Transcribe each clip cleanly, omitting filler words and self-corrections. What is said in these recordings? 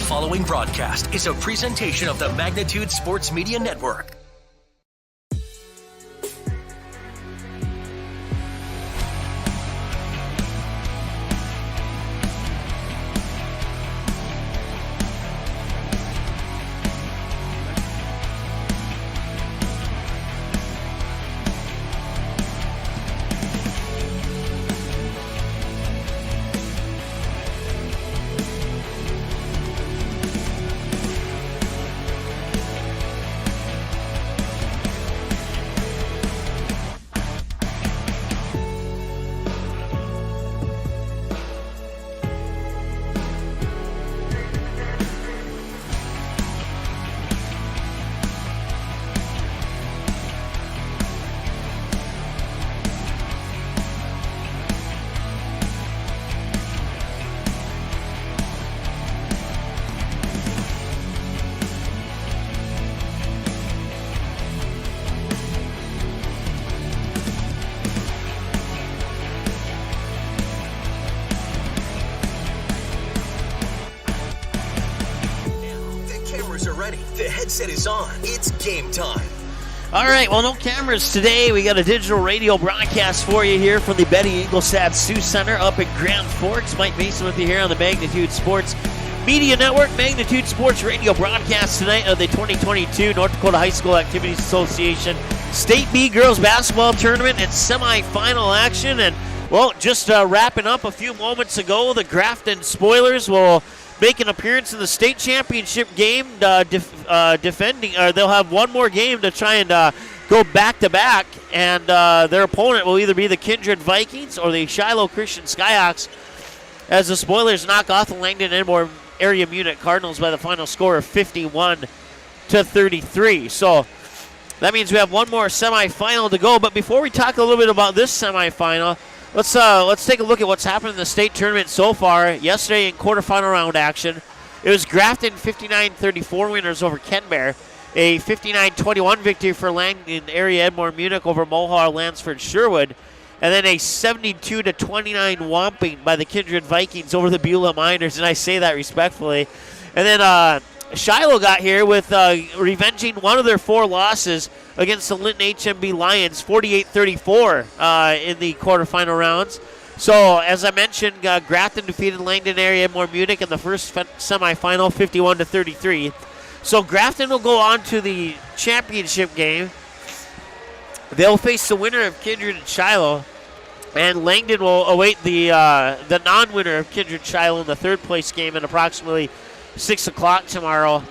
following broadcast is a presentation of the Magnitude Sports Media Network. The headset is on. It's game time. All right, well, no cameras today. We got a digital radio broadcast for you here from the Betty Ingolstadt Sioux Center up at Grand Forks. Mike Mason with you here on the Magnitude Sports Media Network. Magnitude Sports Radio broadcast tonight of the 2022 North Dakota High School Activities Association State B Girls Basketball Tournament and semifinal action. And, well, just wrapping up a few moments ago, the Grafton Spoilers will make an appearance in the state championship game, defending. They'll have one more game to try and go back-to-back, and their opponent will either be the Kindred Vikings or the Shiloh Christian Skyhawks, as the Spoilers knock off the Langdon-Enmore area Munich Cardinals by the final score of 51-33. So that means we have one more semifinal to go. But before we talk a little bit about this semifinal, let's take a look at what's happened in the state tournament so far. Yesterday in quarterfinal round action, it was Grafton 59-34 winners over Kenbear, a 59-21 victory for Langdon area Edmore Munich over Mohawk Lansford Sherwood, and then a 72-29 whomping by the Kindred Vikings over the Beulah Miners, and I say that respectfully. And then Shiloh got here with revenging one of their four losses against the Linton HMB Lions, 48-34 in the quarterfinal rounds. So, as I mentioned, Grafton defeated Langdon area Edmore Munich in the first semifinal, 51-33. So, Grafton will go on to the championship game. They'll face the winner of Kindred and Shiloh, and Langdon will await the non-winner of Kindred Shiloh in the third place game at approximately 6 o'clock tomorrow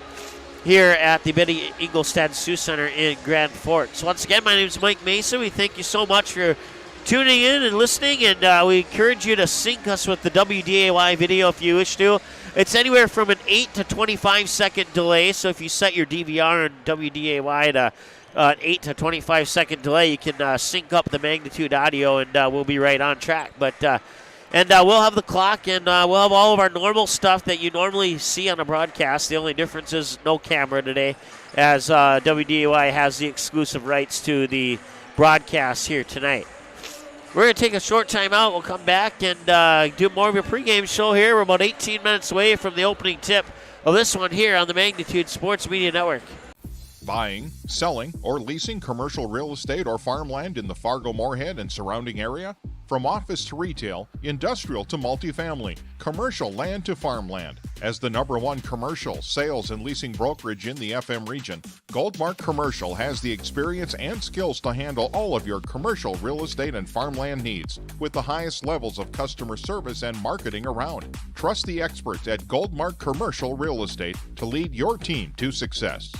here at the Betty Ingolstadt Sioux Center in Grand Forks. So once again, my name is Mike Mason. We thank you so much for tuning in and listening, and we encourage you to sync us with the WDAY video if you wish to. It's anywhere from an 8 to 25 second delay, so if you set your DVR on WDAY to an 8 to 25 second delay, you can sync up the Magnitude audio, and we'll be right on track. And we'll have the clock, and we'll have all of our normal stuff that you normally see on a broadcast. The only difference is no camera today, as WDAY has the exclusive rights to the broadcast here tonight. We're going to take a short time out. We'll come back and do more of a pregame show here. We're about 18 minutes away from the opening tip of this one here on the Magnitude Sports Media Network. Buying, selling, or leasing commercial real estate or farmland in the Fargo-Moorhead and surrounding area? From office to retail, industrial to multifamily, commercial land to farmland. As the #1 commercial, sales, and leasing brokerage in the FM region, Goldmark Commercial has the experience and skills to handle all of your commercial real estate and farmland needs with the highest levels of customer service and marketing around. Trust the experts at Goldmark Commercial Real Estate to lead your team to success.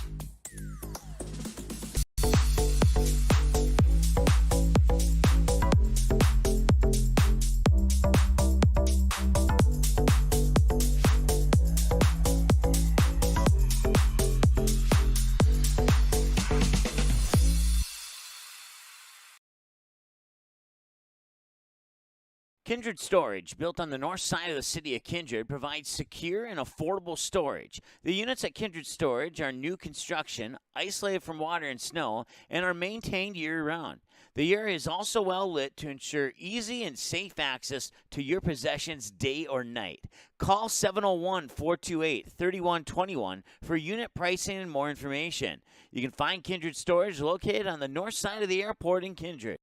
Kindred Storage, built on the north side of the city of Kindred, provides secure and affordable storage. The units at Kindred Storage are new construction, isolated from water and snow, and are maintained year-round. The area is also well lit to ensure easy and safe access to your possessions day or night. Call 701-428-3121 for unit pricing and more information. You can find Kindred Storage located on the north side of the airport in Kindred.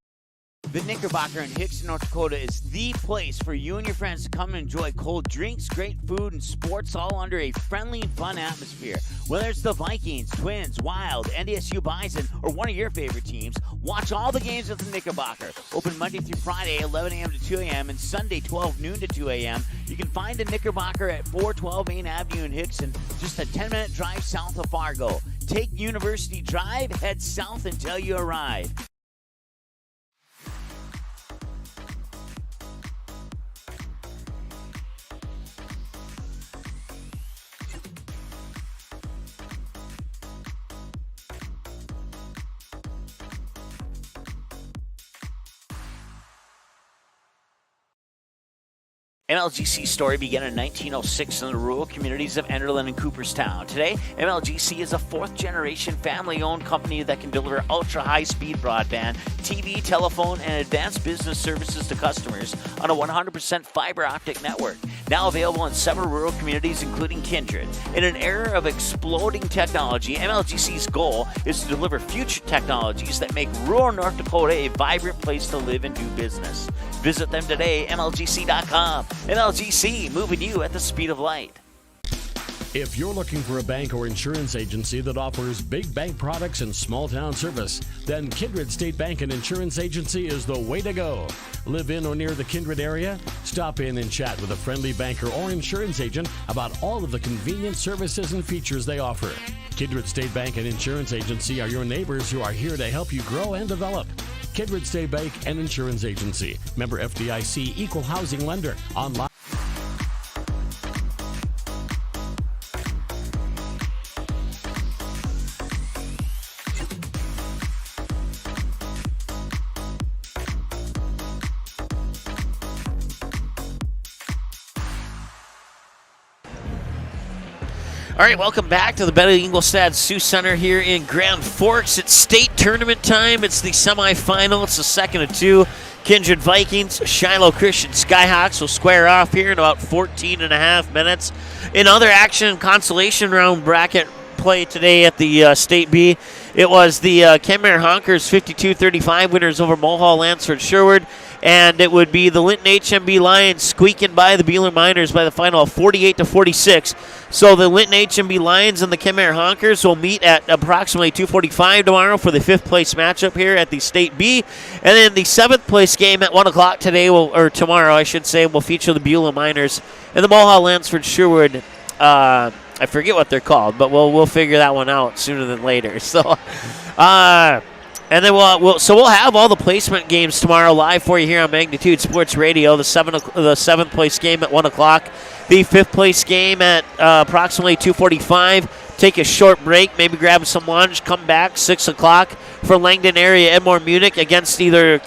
The Knickerbocker in Hickson, North Dakota is the place for you and your friends to come and enjoy cold drinks, great food, and sports all under a friendly and fun atmosphere. Whether it's the Vikings, Twins, Wild, NDSU Bison, or one of your favorite teams, watch all the games at the Knickerbocker. Open Monday through Friday, 11 a.m. to 2 a.m., and Sunday, 12 noon to 2 a.m. You can find the Knickerbocker at 412 Main Avenue in Hickson, just a 10-minute drive south of Fargo. Take University Drive, head south until you arrive. MLGC story began in 1906 in the rural communities of Enderlin and Cooperstown. Today, MLGC is a fourth-generation family-owned company that can deliver ultra-high-speed broadband, TV, telephone, and advanced business services to customers on a 100% fiber optic network. Now available in several rural communities, including Kindred. In an era of exploding technology, MLGC's goal is to deliver future technologies that make rural North Dakota a vibrant place to live and do business. Visit them today, MLGC.com. MLGC, moving you at the speed of light. If you're looking for a bank or insurance agency that offers big bank products and small town service, then Kindred State Bank and Insurance Agency is the way to go. Live in or near the Kindred area? Stop in and chat with a friendly banker or insurance agent about all of the convenient services and features they offer. Kindred State Bank and Insurance Agency are your neighbors who are here to help you grow and develop. Kindred State Bank and Insurance Agency. Member FDIC, Equal Housing Lender. Online. All right, welcome back to the Betty Ingolstadt Sioux Center here in Grand Forks. It's state tournament time. It's the semifinal. It's the second of two. Kindred Vikings, Shiloh Christian Skyhawks will square off here in about 14 and a half minutes. In other action, consolation round bracket play today at the State B, it was the Kenmare Honkers 52-35 winners over Mulhall Lansford Sherwood. And it would be the Linton HMB Lions squeaking by the Beeler Miners by the final of 48-46. So the Linton HMB Lions and the Kenmare Honkers will meet at approximately 2:45 tomorrow for the fifth place matchup here at the State B. And then the seventh place game at 1 o'clock today, or tomorrow I should say, will feature the Beulah Miners and the Mulhall Lansford Sherwood. I forget what they're called, but we'll figure that one out sooner than later. So, and then we'll have all the placement games tomorrow live for you here on Magnitude Sports Radio. The seventh place game at 1 o'clock, the fifth place game at approximately 2:45. Take a short break, maybe grab some lunch, come back 6 o'clock for Langdon area Edmore Munich against either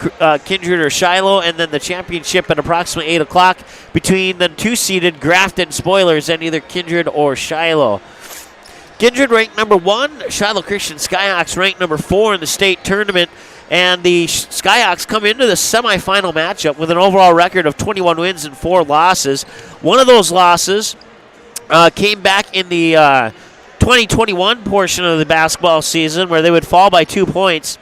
Kindred or Shiloh, and then the championship at approximately 8 o'clock between the two-seeded Grafton Spoilers and either Kindred or Shiloh. Kindred ranked number 1, Shiloh Christian Skyhawks ranked number 4 in the state tournament, and the Skyhawks come into the semifinal matchup with an overall record of 21 wins and 4 losses. One of those losses came back in the 2021 portion of the basketball season where they would fall by 2 points,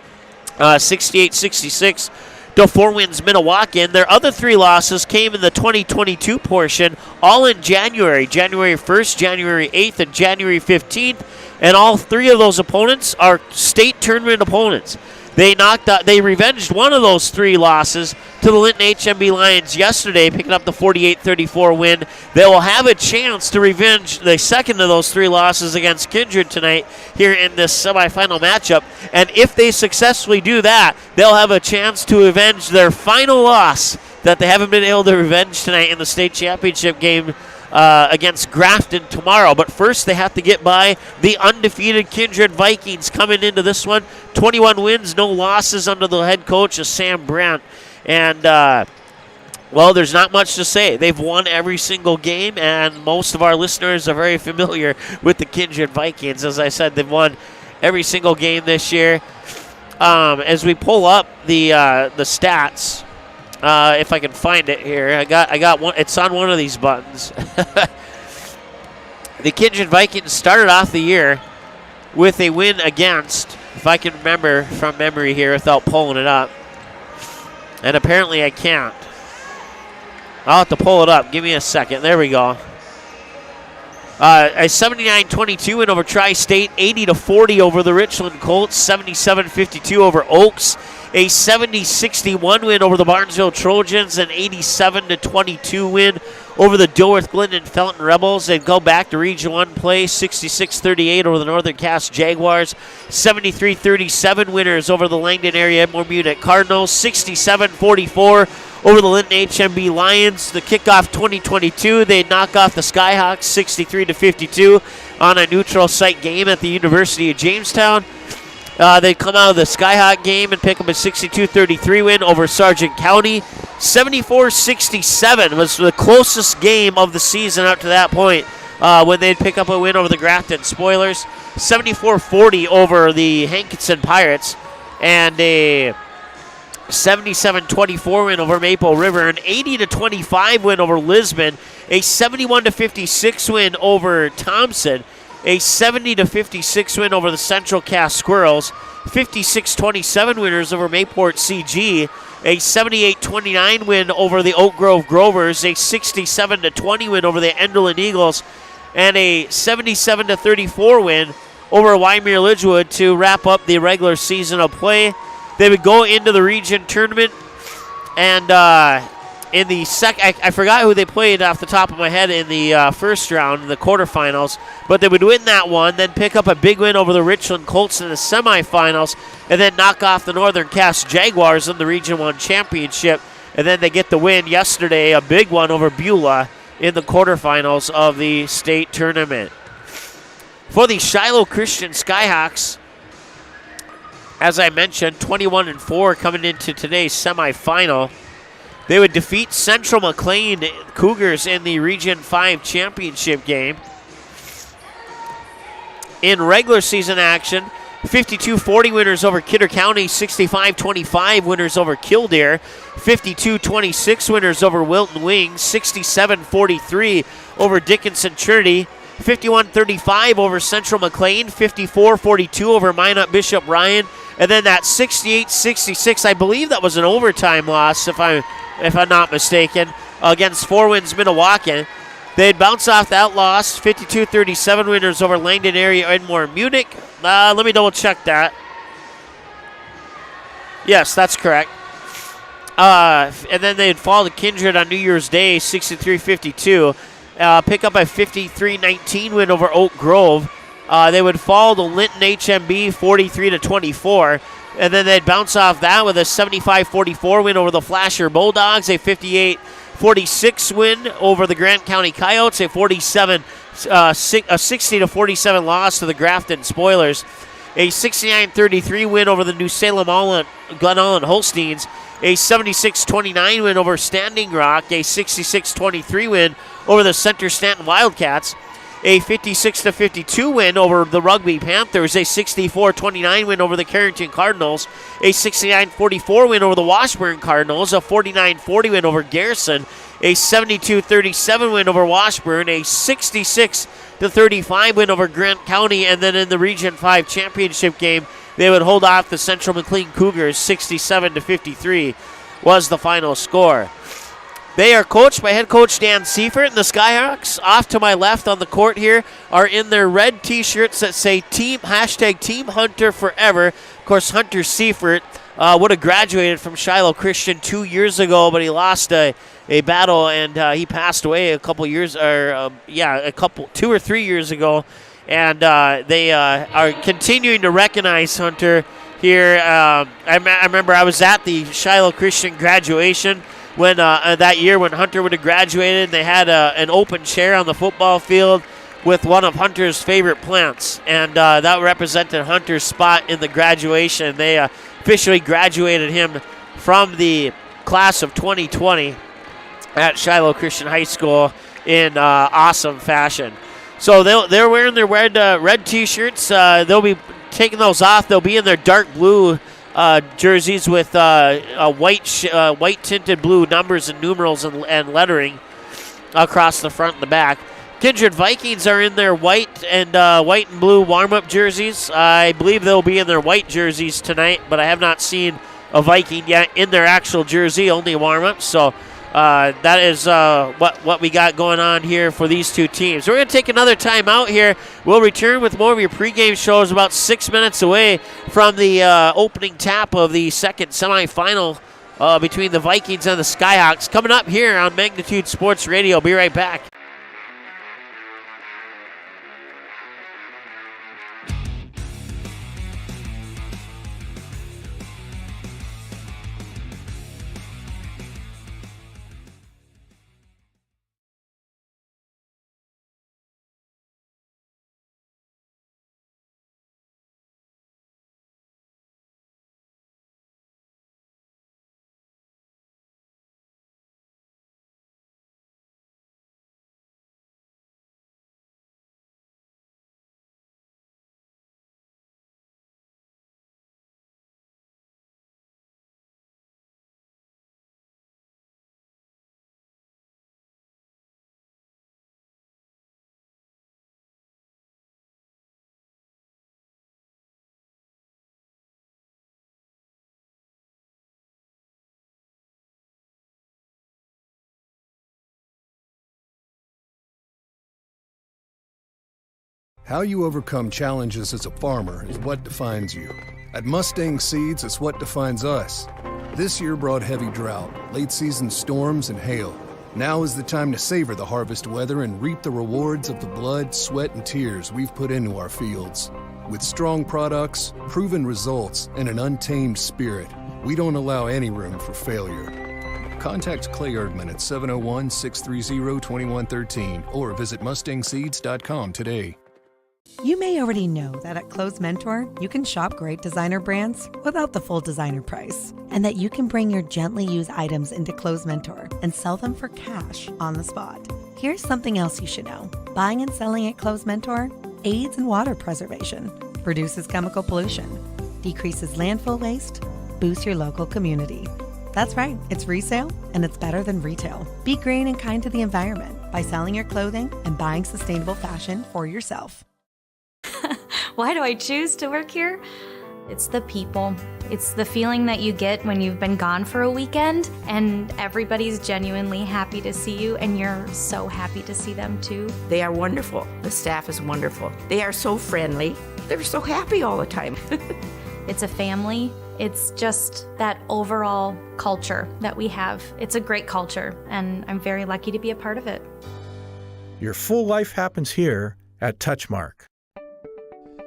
68-66 to 4 wins Minnewacan. Their other 3 losses came in the 2022 portion, all in January 1st, January 8th, and January 15th, and all 3 of those opponents are state tournament opponents. They revenged one of those 3 losses to the Linton HMB Lions yesterday, picking up the 48-34 win. They will have a chance to revenge the second of those 3 losses against Kindred tonight here in this semifinal matchup. And if they successfully do that, they'll have a chance to avenge their final loss that they haven't been able to revenge tonight in the state championship game against Grafton tomorrow. But first they have to get by the undefeated Kindred Vikings coming into this one. 21 wins, no losses under the head coach of Sam Brandt. And, well, there's not much to say. They've won every single game, and most of our listeners are very familiar with the Kindred Vikings. As I said, they've won every single game this year. as we pull up the stats, if I can find it here, I got one. It's on one of these buttons. The Kindred Vikings started off the year with a win against, if I can remember from memory here without pulling it up, and apparently I can't. I'll have to pull it up. Give me a second. There we go. A 79-22 win over Tri-State, 80-40 over the Richland Colts, 77-52 over Oaks, a 70-61 win over the Barnesville Trojans, an 87-22 win over the Dilworth Glendon Felton Rebels. They'd go back to Region 1 play, 66-38 over the Northern Cass Jaguars, 73-37 winners over the Langdon area Edmore Munich Cardinals, 67-44 over the Linton HMB Lions. The kickoff 2022, they knock off the Skyhawks 63-52 on a neutral site game at the University of Jamestown. They come out of the Skyhawk game and pick up a 62-33 win over Sargent County. 74-67 was the closest game of the season up to that point when they'd pick up a win over the Grafton Spoilers. 74-40 over the Hankinson Pirates, and a 77-24 win over Maple River, an 80-25 win over Lisbon, a 71-56 win over Thompson, a 70-56 win over the Central Cass Squirrels, 56-27 winners over Mayport CG, a 78-29 win over the Oak Grove Grovers, a 67-20 win over the Enderlin Eagles, and a 77-34 win over Wyoming Lidgewood to wrap up the regular season of play. They would go into the region tournament, and in the I forgot who they played off the top of my head in the first round, in the quarterfinals, but they would win that one, then pick up a big win over the Richland Colts in the semifinals, and then knock off the Northern Cass Jaguars in the Region 1 championship, and then they get the win yesterday, a big one over Beulah in the quarterfinals of the state tournament. For the Shiloh Christian Skyhawks, as I mentioned, 21-4 coming into today's semifinal. They would defeat Central McLean Cougars in the Region 5 championship game. In regular season action, 52-40 winners over Kidder County, 65-25 winners over Kildare, 52-26 winners over Wilton Wings, 67-43 over Dickinson Trinity, 51-35 over Central McLean, 54-42 over Minot Bishop Ryan, and then that 68-66, I believe that was an overtime loss, if I'm not mistaken, against Four Winds Minnewacan. They'd bounce off that loss, 52-37 winners over Langdon area Edmore Munich. Let me double check that. Yes, that's correct. And then they'd fall to Kindred on New Year's Day, 63-52. Pick up a 53-19 win over Oak Grove. They would fall to Linton HMB 43-24. And then they'd bounce off that with a 75-44 win over the Flasher Bulldogs, a 58-46 win over the Grant County Coyotes, a 60-47 loss to the Grafton Spoilers, a 69-33 win over the New Salem Glen Ullin Holsteins, a 76-29 win over Standing Rock, a 66-23 win over the Center Stanton Wildcats, a 56-52 win over the Rugby Panthers, a 64-29 win over the Carrington Cardinals, a 69-44 win over the Washburn Cardinals, a 49-40 win over Garrison, a 72-37 win over Washburn, a 66-35 win over Grant County, and then in the Region 5 championship game, they would hold off the Central McLean Cougars. 67-53 was the final score. They are coached by head coach Dan Seifert, and the Skyhawks, off to my left on the court here, are in their red T-shirts that say Team Hunter Forever. Of course, Hunter Seifert would have graduated from Shiloh Christian 2 years ago, but he lost a battle, and he passed away 2 or 3 years ago. And they are continuing to recognize Hunter here. I remember I was at the Shiloh Christian graduation when that year when Hunter would have graduated. They had an open chair on the football field with one of Hunter's favorite plants, and that represented Hunter's spot in the graduation. They officially graduated him from the class of 2020 at Shiloh Christian High School in awesome fashion. So they're wearing their red T-shirts. They'll be taking those off. They'll be in their dark blue jerseys with white tinted blue numbers and numerals and lettering across the front and the back. Kindred Vikings are in their white and blue warm-up jerseys. I believe they'll be in their white jerseys tonight, but I have not seen a Viking yet in their actual jersey, only warm-up. So that is what we got going on here for these two teams. We're going to take another time out here. We'll return with more of your pregame shows about 6 minutes away from the opening tap of the second semifinal between the Vikings and the Skyhawks. Coming up here on Magnitude Sports Radio. Be right back. How you overcome challenges as a farmer is what defines you. At Mustang Seeds, it's what defines us. This year brought heavy drought, late-season storms, and hail. Now is the time to savor the harvest weather and reap the rewards of the blood, sweat, and tears we've put into our fields. With strong products, proven results, and an untamed spirit, we don't allow any room for failure. Contact Clay Erdman at 701-630-2113 or visit mustangseeds.com today. You may already know that at Clothes Mentor, you can shop great designer brands without the full designer price, and that you can bring your gently used items into Clothes Mentor and sell them for cash on the spot. Here's something else you should know. Buying and selling at Clothes Mentor aids in water preservation, reduces chemical pollution, decreases landfill waste, boosts your local community. That's right, it's resale, and it's better than retail. Be green and kind to the environment by selling your clothing and buying sustainable fashion for yourself. Why do I choose to work here? It's the people. It's the feeling that you get when you've been gone for a weekend and everybody's genuinely happy to see you and you're so happy to see them too. They are wonderful. The staff is wonderful. They are so friendly. They're so happy all the time. It's a family. It's just that overall culture that we have. It's a great culture and I'm very lucky to be a part of it. Your full life happens here at Touchmark.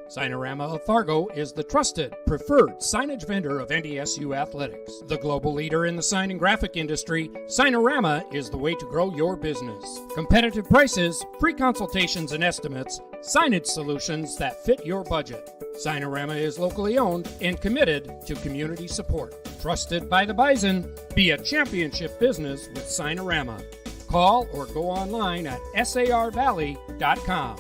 Signorama of Fargo is the trusted, preferred signage vendor of NDSU athletics. The global leader in the sign and graphic industry, Signorama is the way to grow your business. Competitive prices, free consultations and estimates, signage solutions that fit your budget. Signorama is locally owned and committed to community support. Trusted by the Bison, be a championship business with Signorama. Call or go online at sarvalley.com.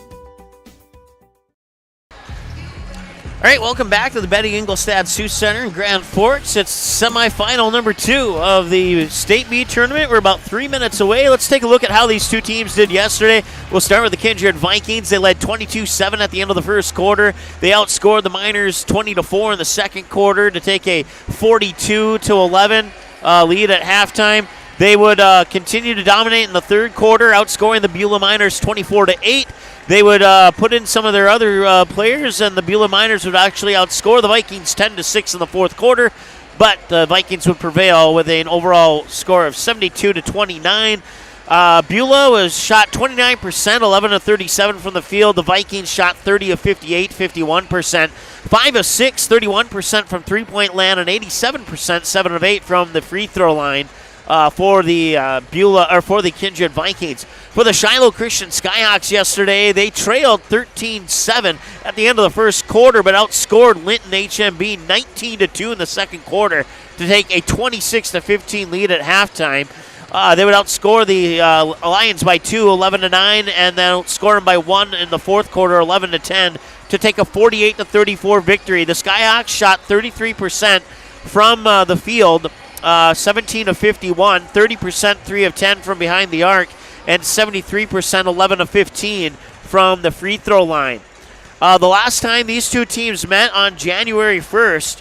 All right, welcome back to the Betty Engelstad Sioux Center in Grand Forks. It's semifinal number 2 of the State B tournament. We're about 3 minutes away. Let's take a look at how these two teams did yesterday. We'll start with the Kindred Vikings. They led 22-7 at the end of the first quarter. They outscored the Miners 20-4 in the second quarter to take a 42-11 lead at halftime. They would continue to dominate in the third quarter, outscoring the Beulah Miners 24-8. They would put in some of their other players, and the Beulah Miners would actually outscore the Vikings 10-6 in the fourth quarter. But the Vikings would prevail with an overall score of 72-29. Beulah was shot 29%, 11 of 37 from the field. The Vikings shot 30 of 58, 51%. 5 of 6, 31% from three-point land, and 87%, 7 of 8 from the free throw line. For the Kindred Vikings. For the Shiloh Christian Skyhawks yesterday, they trailed 13-7 at the end of the first quarter, but outscored Linton HMB 19-2 in the second quarter to take a 26-15 lead at halftime. They would outscore the Lions by 2, 11-9, and then outscore them by 1 in the fourth quarter, 11-10, to take a 48-34 victory. The Skyhawks shot 33% from the field, 17 of 51, 30% 3 of 10 from behind the arc, and 73% 11 of 15 from the free throw line. The last time these two teams met on January 1st,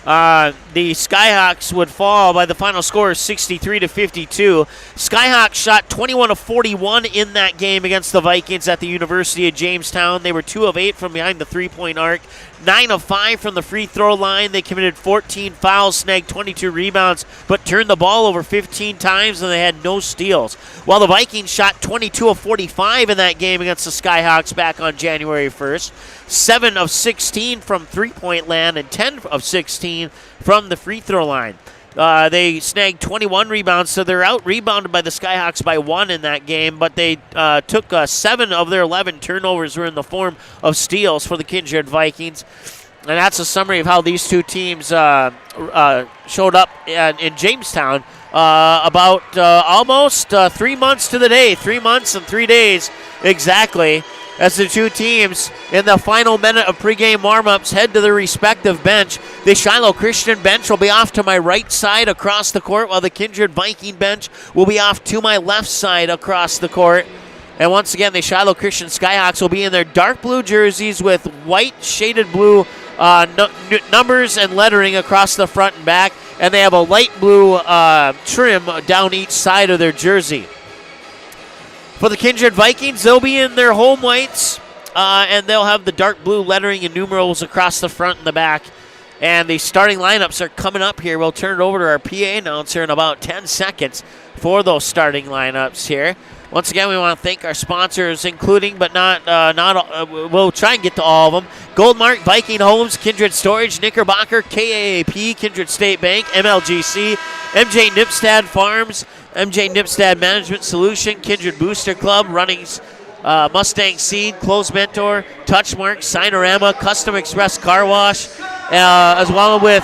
the Skyhawks would fall by the final score of 63-52. Skyhawks shot 21 of 41 in that game against the Vikings at the University of Jamestown. They were 2 of 8 from behind the three-point arc, 9 of 5 from the free throw line. They committed 14 fouls, snagged 22 rebounds, but turned the ball over 15 times, and they had no steals. While the Vikings shot 22 of 45 in that game against the Skyhawks back on January 1st, 7 of 16 from three-point land and 10 of 16 from the free throw line. They snagged 21 rebounds, so they're out-rebounded by the Skyhawks by 1 in that game, but they took 7 of their 11 turnovers were in the form of steals for the Kindred Vikings. And that's a summary of how these two teams showed up in Jamestown about almost 3 months to the day, 3 months and 3 days exactly, as the two teams in the final minute of pregame warm-ups head to their respective bench. The Shiloh Christian bench will be off to my right side across the court, while the Kindred Viking bench will be off to my left side across the court. And once again, the Shiloh Christian Skyhawks will be in their dark blue jerseys with white shaded blue numbers and lettering across the front and back, and they have a light blue trim down each side of their jersey. For the Kindred Vikings, they'll be in their home whites, and they'll have the dark blue lettering and numerals across the front and the back. And the starting lineups are coming up here. We'll turn it over to our PA announcer in about 10 seconds for those starting lineups here. Once again, we want to thank our sponsors, including but we'll try and get to all of them: Goldmark, Viking Homes, Kindred Storage, Knickerbocker, KAAP, Kindred State Bank, MLGC, MJ Nipstad Farms, MJ Nipstad Management Solution, Kindred Booster Club, Runnings, Mustang Seed, Close Mentor, Touchmark, Signorama, Custom Express Car Wash, as well with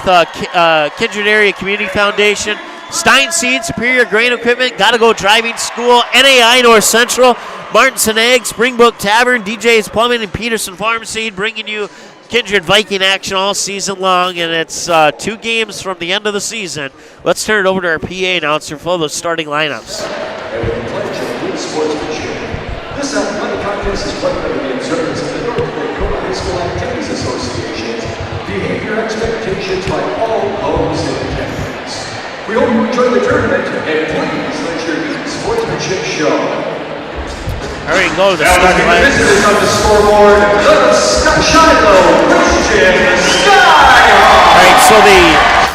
Kindred Area Community Foundation, Stein Seed, Superior Grain Equipment, Gotta Go Driving School, NAI North Central, Martinson Egg, Springbrook Tavern, DJ's Plumbing, and Peterson Farm Seed, bringing you Kindred Viking action all season long, and it's 2 games from the end of the season. Let's turn it over to our PA announcer for those starting lineups. This athletic contest is run under the observance of the North Dakota High School Activities Association's behavior expectations by all those in attendance. We hope you enjoy the tournament, and please let your sportsmanship show. All right, go to the starting line. Visitors on the scoreboard, the Shiloh Christian Skyhawks. All right, so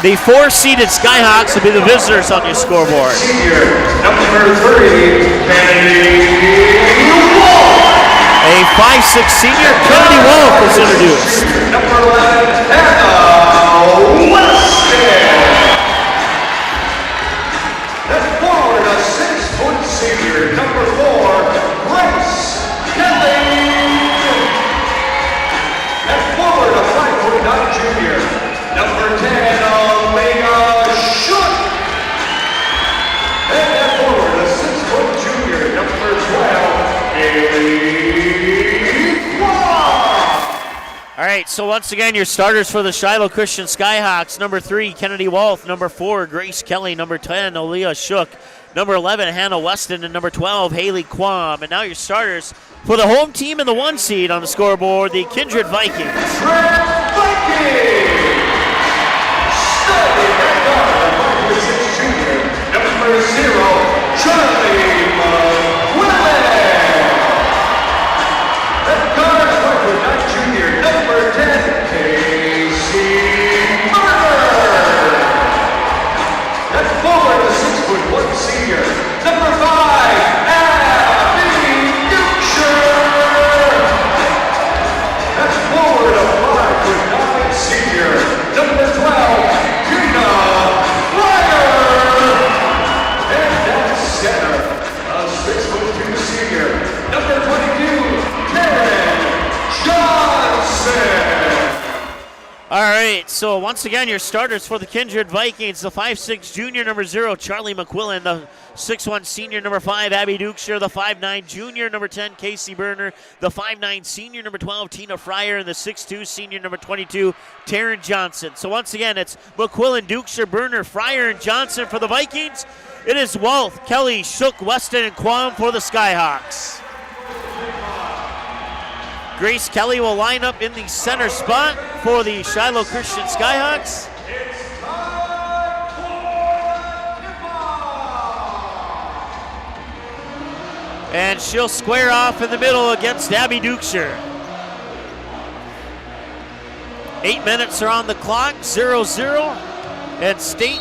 the 4 seeded Skyhawks will be the visitors on your scoreboard. Senior, number 3, Kennedy Wolf. A 5'6" senior, Kennedy Wolf, is introduced. Number 11, Hannah Weston. That's forward, a 6-foot senior, number 4, Grace Kelly. That's forward, a 5'9" junior, number 10, Omega Shook. And that forward, a 6-foot junior, number 12, Haley Wall. All right, so once again, your starters for the Shiloh Christian Skyhawks: number 3, Kennedy Wolf; number 4, Grace Kelly; number 10, Aaliyah Shook; number 11, Hannah Weston; and number 12, Haley Quam. And now your starters for the home team and the 1 seed on the scoreboard, the Kindred Vikings. Kindred Vikings! Starting at guard, 5'6" junior, number 0, Charlie McQuillan. At guard, 5'9" junior, number 10, Casey Murder. At forward, a 6'1" senior, number 5, Abby Dukeshire. At forward, a 5'9" senior, number 12, Tina Fryer. And at center, right, so once again, your starters for the Kindred Vikings, the 5'6 junior number 0, Charlie McQuillan, the 6'1 senior number 5, Abby Dukeshire, the 5'9 junior number 10, Casey Berner, the 5'9 senior number 12, Tina Fryer, and the 6'2 senior number 22, Taryn Johnson. So once again, it's McQuillan, Dukeshire, Berner, Fryer, and Johnson for the Vikings. It is Walth, Kelly, Shook, Weston, and Quam for the Skyhawks. Grace Kelly will line up in the center spot for the Shiloh Christian Skyhawks. And she'll square off in the middle against Abby Dukeshire. 8 minutes are on the clock, 0-0. And state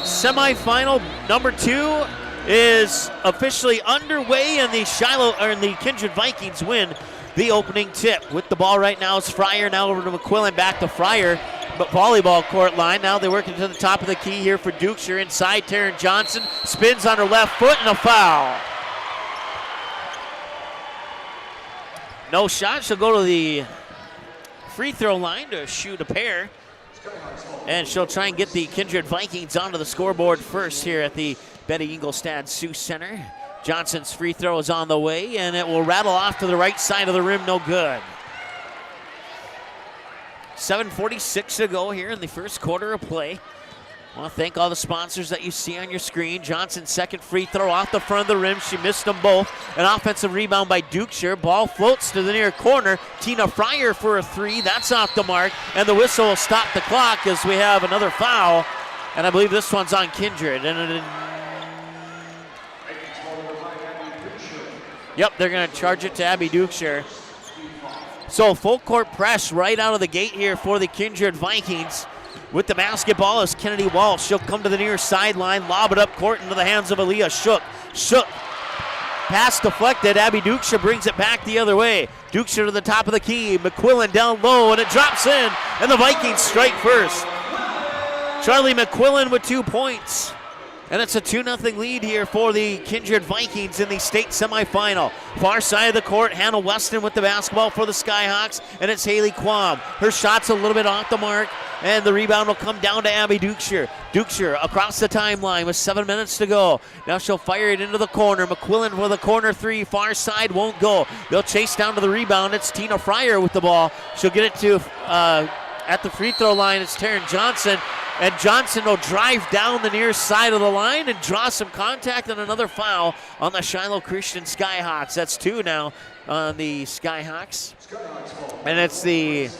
semifinal number 2 is officially underway, and the Kindred Vikings win the opening tip. With the ball right now is Fryer, now over to McQuillan, back to Fryer, but volleyball court line. Now they're working to the top of the key here for Dukeshire. Inside, Taryn Johnson spins on her left foot and a foul. No shot. She'll go to the free throw line to shoot a pair. And she'll try and get the Kindred Vikings onto the scoreboard first here at the Betty Ingolstadt Sioux Center. Johnson's free throw is on the way, and it will rattle off to the right side of the rim, no good. 7:46 to go here in the first quarter of play. I want to thank all the sponsors that you see on your screen. Johnson's second free throw off the front of the rim. She missed them both. An offensive rebound by Dukeshire. Ball floats to the near corner. Tina Fryer for a 3. That's off the mark. And the whistle will stop the clock as we have another foul. And I believe this one's on Kindred. And yep, they're going to charge it to Abby Dukeshire. So full court press right out of the gate here for the Kindred Vikings. With the basketball is Kennedy Walsh. She'll come to the near sideline, lob it up court into the hands of Aaliyah Shook. Shook, pass deflected. Abby Dukeshire brings it back the other way. Dukeshire to the top of the key. McQuillan down low, and it drops in, and the Vikings strike first. Charlie McQuillan with 2 points. And it's a 2-0 lead here for the Kindred Vikings in the state semifinal. Far side of the court, Hannah Weston with the basketball for the Skyhawks, and it's Haley Quam. Her shot's a little bit off the mark, and the rebound will come down to Abby Dukeshire. Dukeshire across the timeline with 7 minutes to go. Now she'll fire it into the corner. McQuillan with a corner 3, far side won't go. They'll chase down to the rebound. It's Tina Fryer with the ball. She'll get it to, at the free throw line, it's Taryn Johnson. And Johnson will drive down the near side of the line and draw some contact, and another foul on the Shiloh Christian Skyhawks. That's 2 now on the Skyhawks. And it's the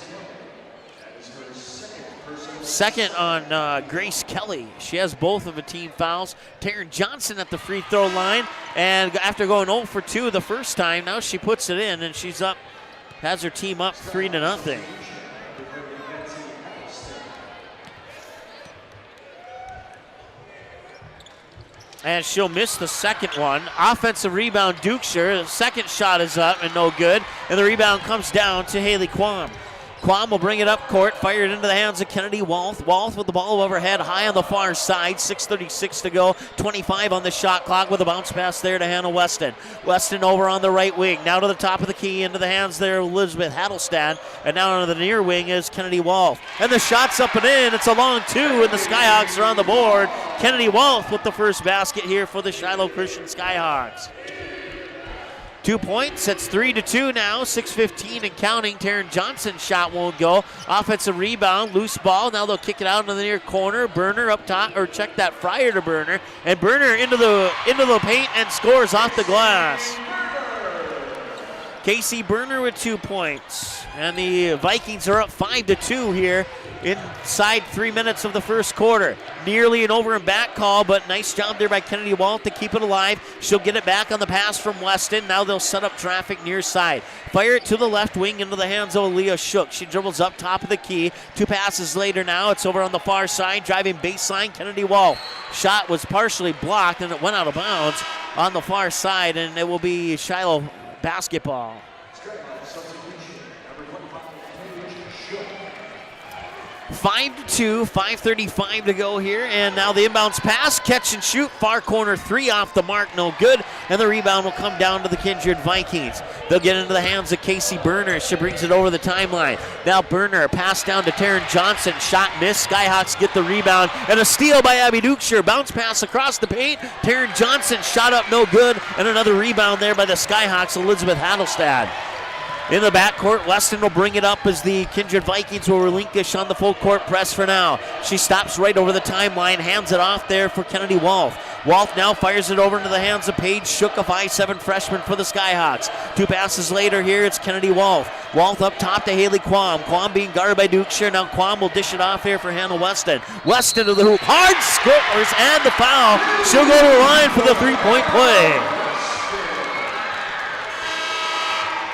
second on Grace Kelly. She has both of the team fouls. Taryn Johnson at the free throw line. And after going 0 for 2 the first time, now she puts it in, and she's up, has her team up 3-0. And she'll miss the second one. Offensive rebound, Dukeshire. The second shot is up and no good. And the rebound comes down to Haley Quam. Quam will bring it up court, fire it into the hands of Kennedy Walth. Walth with the ball overhead, high on the far side. 6:36 to go. 25 on the shot clock with a bounce pass there to Hannah Weston. Weston over on the right wing. Now to the top of the key, into the hands there of Elizabeth Hattelstad. And now on the near wing is Kennedy Walth. And the shot's up and in. It's a long 2, and the Skyhawks are on the board. Kennedy Walth with the first basket here for the Shiloh Christian Skyhawks. 2 points, it's 3-2 now, 6:15 and counting. Taryn Johnson's shot won't go. Offensive rebound, loose ball. Now they'll kick it out into the near corner. Berner up top, or check that Fryer to Berner. And Berner into the paint and scores off the glass. Casey Berner with 2 points. And the Vikings are up 5-2 here inside 3 minutes of the first quarter. Nearly an over and back call, but nice job there by Kennedy Walth to keep it alive. She'll get it back on the pass from Weston. Now they'll set up traffic near side. Fire it to the left wing into the hands of Aaliyah Shook. She dribbles up top of the key. 2 passes later now. It's over on the far side. Driving baseline, Kennedy Walth. Shot was partially blocked, and it went out of bounds on the far side, and it will be Shiloh basketball. 5-2, 5:35 to go here, and now the inbounds pass, catch and shoot, far corner 3 off the mark, no good, and the rebound will come down to the Kindred Vikings. They'll get into the hands of Casey Berner. She brings it over the timeline. Now Berner, pass down to Taryn Johnson, shot missed. Skyhawks get the rebound, and a steal by Abby Dukeshire. Bounce pass across the paint. Taryn Johnson, shot up, no good, and another rebound there by the Skyhawks, Elizabeth Hadelstad. In the backcourt, Weston will bring it up as the Kindred Vikings will relinquish on the full court press for now. She stops right over the timeline, hands it off there for Kennedy Wolf. Wolf now fires it over into the hands of Paige Shook, a 5'7" freshman for the Skyhawks. 2 passes later here, it's Kennedy Wolf. Wolf up top to Haley Quam. Quam being guarded by Dukeshire. Now Quam will dish it off here for Hannah Weston. Weston to the hoop, hard scores and the foul. She'll go to the line for the 3-point play.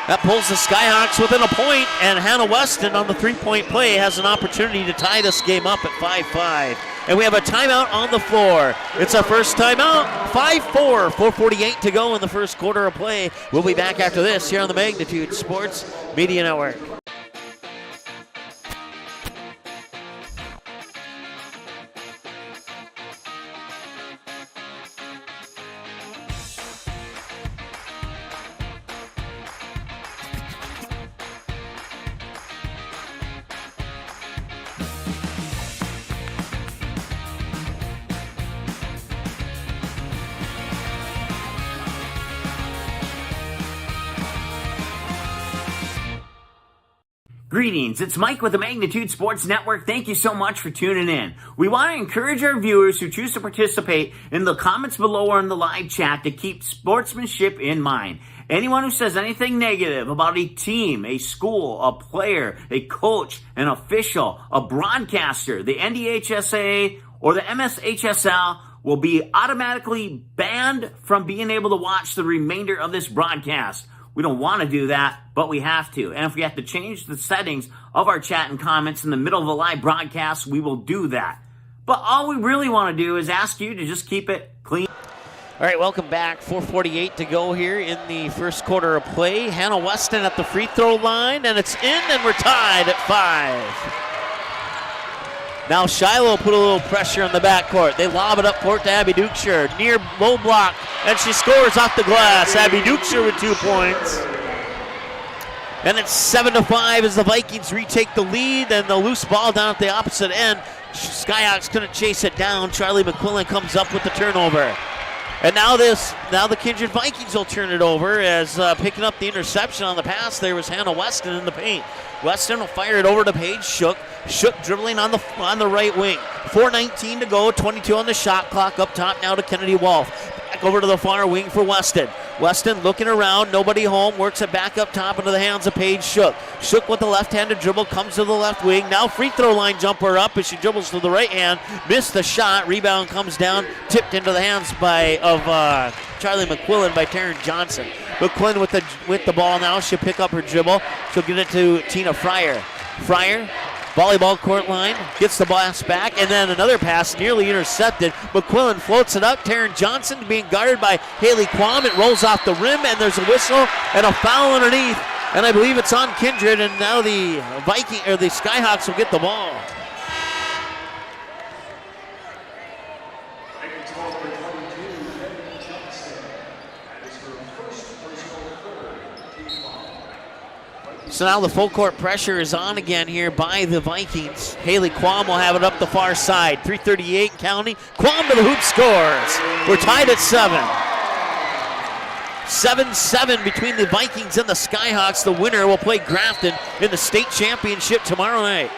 That pulls the Skyhawks within a point, and Hannah Weston on the 3-point play has an opportunity to tie this game up at 5-5. And we have a timeout on the floor. It's our first timeout, 5-4, 4:48 to go in the first quarter of play. We'll be back after this here on the Magnitude Sports Media Network. Greetings, it's Mike with the Magnitude Sports Network. Thank you so much for tuning in. We want to encourage our viewers who choose to participate in the comments below or in the live chat to keep sportsmanship in mind. Anyone who says anything negative about a team, a school, a player, a coach, an official, a broadcaster, the NDHSAA, or the MSHSL will be automatically banned from being able to watch the remainder of this broadcast. We don't want to do that, but we have to. And if we have to change the settings of our chat and comments in the middle of a live broadcast, we will do that. But all we really want to do is ask you to just keep it clean. All right, welcome back. 4:48 to go here in the first quarter of play. Hannah Weston at the free throw line, and it's in, and we're tied at 5. Now Shiloh put a little pressure on the backcourt. They lob it up court to Abby Dukeshire. Near low block, and she scores off the glass. Abby Dukeshire with 2 points. And it's 7-5 as the Vikings retake the lead, and the loose ball down at the opposite end. Skyhawks couldn't chase it down. Charlie McQuillan comes up with the turnover. And now the Kindred Vikings will turn it over as picking up the interception on the pass there was Hannah Weston in the paint. Weston will fire it over to Paige Shook. Shook dribbling on the right wing. 4:19 to go, 22 on the shot clock. Up top now to Kennedy Wolf. Back over to the far wing for Weston. Weston looking around, nobody home, works it back up top into the hands of Paige Shook. Shook with the left-handed dribble, comes to the left wing. Now free throw line jumper up as she dribbles to the right hand. Missed the shot, rebound comes down, tipped into the hands of Charlie McQuillan by Taryn Johnson. McQuillan with the ball now, she'll pick up her dribble. She'll get it to Tina Fryer. Fryer, volleyball court line, gets the pass back, and then another pass nearly intercepted. McQuillan floats it up. Taryn Johnson being guarded by Haley Quam. It rolls off the rim, and there's a whistle and a foul underneath. And I believe it's on Kindred, and now the Skyhawks will get the ball. So now the full court pressure is on again here by the Vikings. Haley Quam will have it up the far side. 3:38 counting. Quam to the hoop scores. We're tied at 7. 7-7 between the Vikings and the Skyhawks. The winner will play Grafton in the state championship tomorrow night.